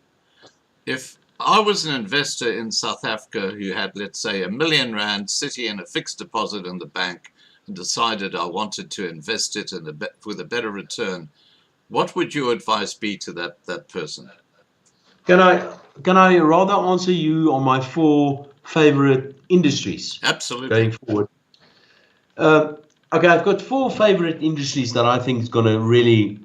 If I was an investor in South Africa who had, let's say, R1 million sitting in a fixed deposit in the bank and decided I wanted to invest it with a better return, what would your advice be to that person? Can I rather answer you on my 4 favorite industries? Absolutely. Going forward. Okay, I've got 4 favorite industries that I think is going to really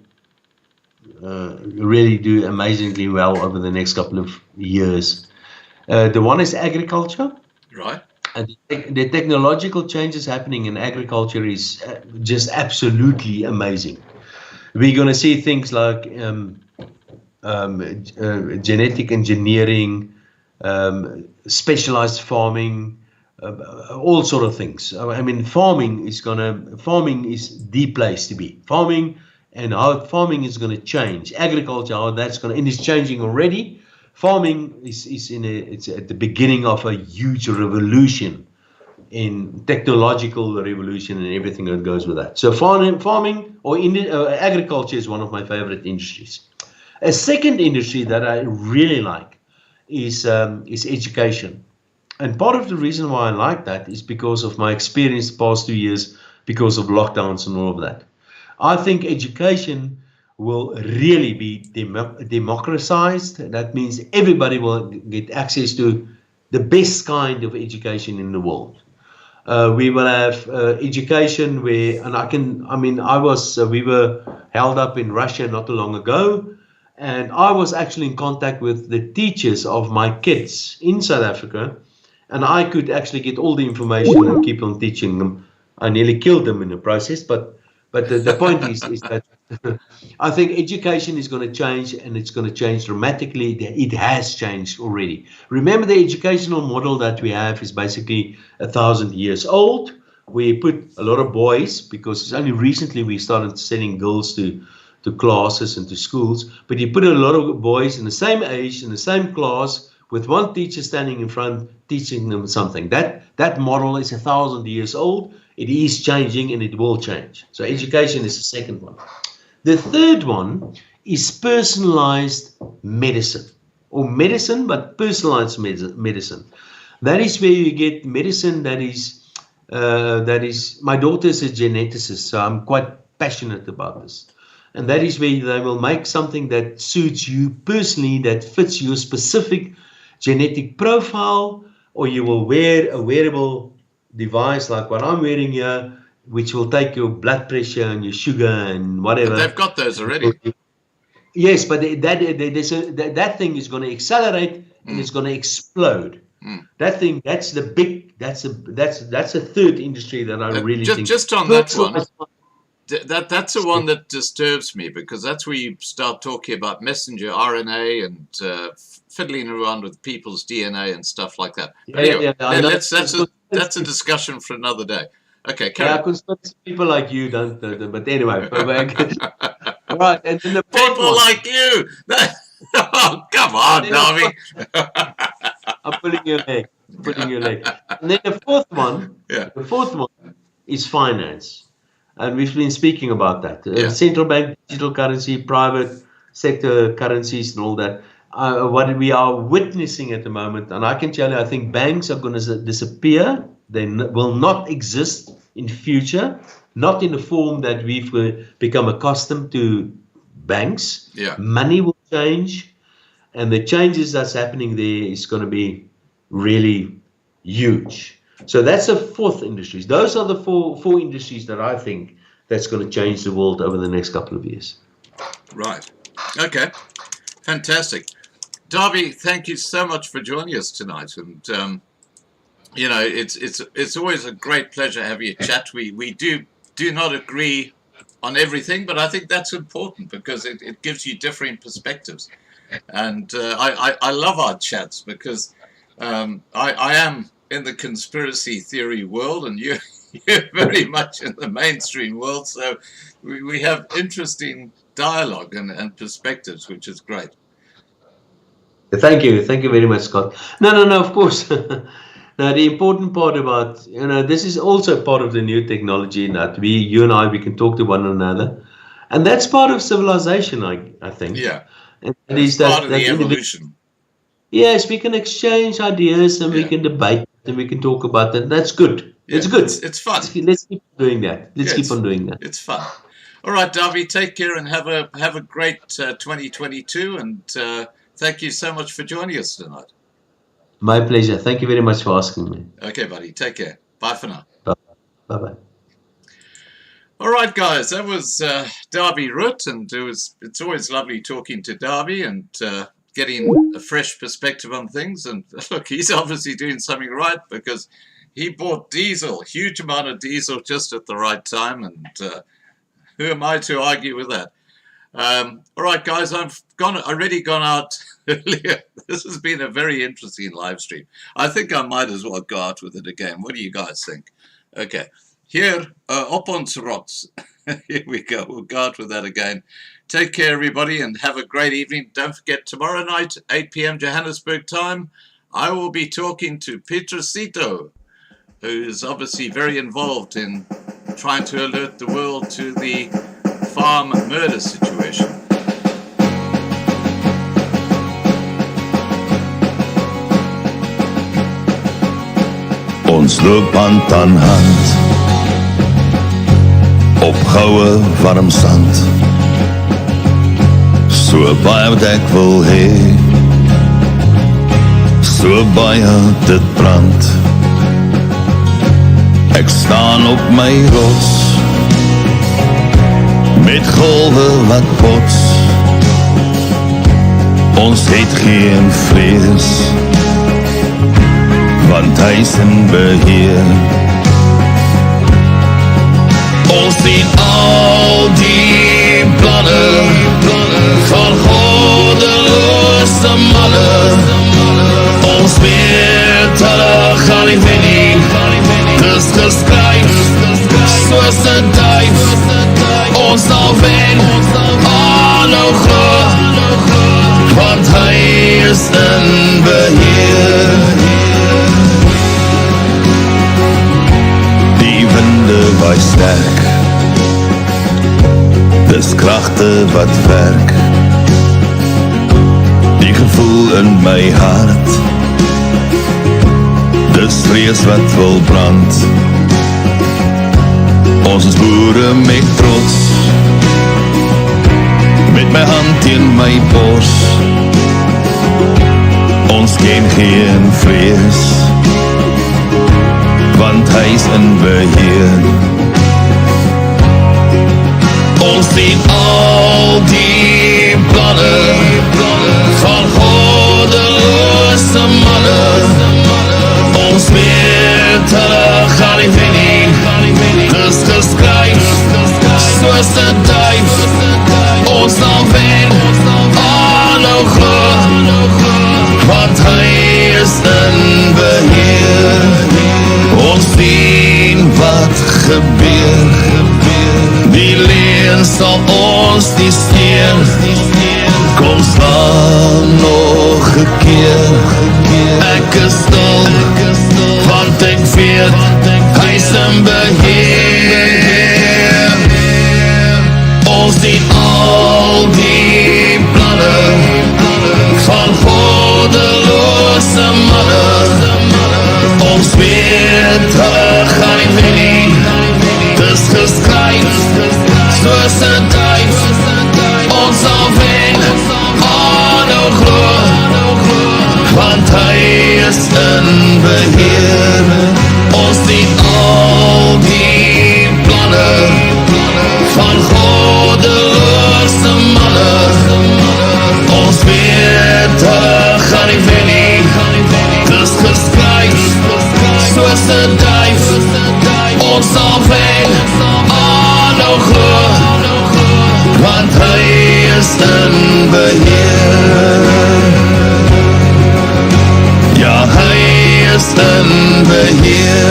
do amazingly well over the next couple of years. The one is agriculture. Right. And the technological changes happening in agriculture is just absolutely amazing. We're going to see things like genetic engineering, specialized farming, all sort of things. I mean, farming is the place to be. Farming and how farming is going to change. Agriculture, how that's going to, and it's changing already. Farming it's at the beginning of a huge revolution, in technological revolution and everything that goes with that. So farming or agriculture is one of my favorite industries. A second industry that I really like is education. And part of the reason why I like that is because of my experience the past 2 years, because of lockdowns and all of that. I think education will really be democratized. That means everybody will get access to the best kind of education in the world. We will have education where, we were held up in Russia not too long ago, and I was actually in contact with the teachers of my kids in South Africa, and I could actually get all the information and keep on teaching them. I nearly killed them in the process, but the point is that I think education is going to change, and it's going to change dramatically. It has changed already. Remember, the educational model that we have is basically 1,000 years old. We put a lot of boys, because it's only recently we started sending girls to classes and to schools, but you put a lot of boys in the same age, in the same class, with one teacher standing in front teaching them something. That model is 1,000 years old. It is changing, and it will change. So education is the second one. The third one is personalized medicine, or medicine, but personalized medicine. That is where you get medicine that is, my daughter is a geneticist, so I'm quite passionate about this. And that is where they will make something that suits you personally, that fits your specific genetic profile, or you will wear a wearable device like what I'm wearing here, which will take your blood pressure and your sugar and whatever. But they've got those already. Yes, but that thing is going to accelerate, and it's going to explode. That thing, that's a third industry that I really think. Just on that one, that's the one that disturbs me, because that's where you start talking about messenger RNA and fiddling around with people's DNA and stuff like that. Anyway, that's a discussion for another day. Okay, carry on. Conspiracy people like you don't, but anyway. Right, and then the people one, like you. Oh, come on, Dawie. I'm pulling your leg. And then the fourth one is finance. And we've been speaking about that. Central bank, digital currency, private sector currencies and all that. What we are witnessing at the moment, and I can tell you, I think banks are going to disappear. They will not exist in future, not in the form that we've become accustomed to banks. Yeah. Money will change, and the changes that's happening there is going to be really huge. So that's the fourth industries. Those are the four industries that I think that's going to change the world over the next couple of years. Right. Okay. Fantastic. Dawie, thank you so much for joining us tonight. And it's always a great pleasure having a chat. We do not agree on everything, but I think that's important because it gives you differing perspectives. And I love our chats because I am in the conspiracy theory world, and you're very much in the mainstream world. So we have interesting dialogue and perspectives, which is great. Thank you very much, Scott. No, of course. Now, the important part about, this is also part of the new technology that you and I, we can talk to one another. And that's part of civilization, I think. Yeah. And it's part of the evolution. Yes, we can exchange ideas and we can debate and we can talk about that. That's good. Yeah, it's good. It's fun. Let's keep doing that. Let's keep on doing that. It's fun. All right, Dawie, take care and have a great 2022. And thank you so much for joining us tonight. My pleasure. Thank you very much for asking me. Okay, buddy. Take care. Bye for now. Bye-bye. All right, guys. That was Dawie Roodt, and it's always lovely talking to Dawie and getting a fresh perspective on things. And look, he's obviously doing something right because he bought diesel, huge amount of diesel just at the right time. And who am I to argue with that? All right, guys, I've already gone out earlier. This has been a very interesting live stream. I think I might as well go out with it again. What do you guys think? Okay, here, op ons rots. Here we go. We'll go out with that again. Take care, everybody, and have a great evening. Don't forget, tomorrow night, 8 p.m. Johannesburg time, I will be talking to Petrosito, who's obviously very involved in trying to alert the world to the farm murder situation. Ons loop hand aan hand op goue warm sand, so baie wat ek wil hê, so baie dit brand. Ek staan op my rots met golwe wat bots. Ons het geen vrees, want hy is in beheer. Ons sien al die planne van goddeloze manne. Ons weet hulle gaan nie wen nie. Dis geskryf soos 'n duif. Ons sal wen, aanhou glo, want hy is in beheer. Die winde waai sterk, dis kragte wat werk. Die gevoel in my hart, dis vrees wat wil brand. Ons is boere met trots, met my hand teen my bors. Ons ken geen vrees, want hy is in beheer. Ons sien al die planne van goddeloze manne. Ons weet hulle gaan nie wen nie. Dis geskryf soos 'n duif. Ons sal wen, aanhou glo, want hy is in beheer. Ons sien wat gebeur, die leuen sal ons nie steen. Kom staan nog 'n keer, ek is stil, want ek weet hy is in beheer. Ons sien al die planne van goddeloze manne. Ons weet hulle gaan nie wen nie. Dis geskryf soos 'n duif. Ons sal wen, aanhou glo, want hy is in beheer. beheer. Ja, hy is in beheer.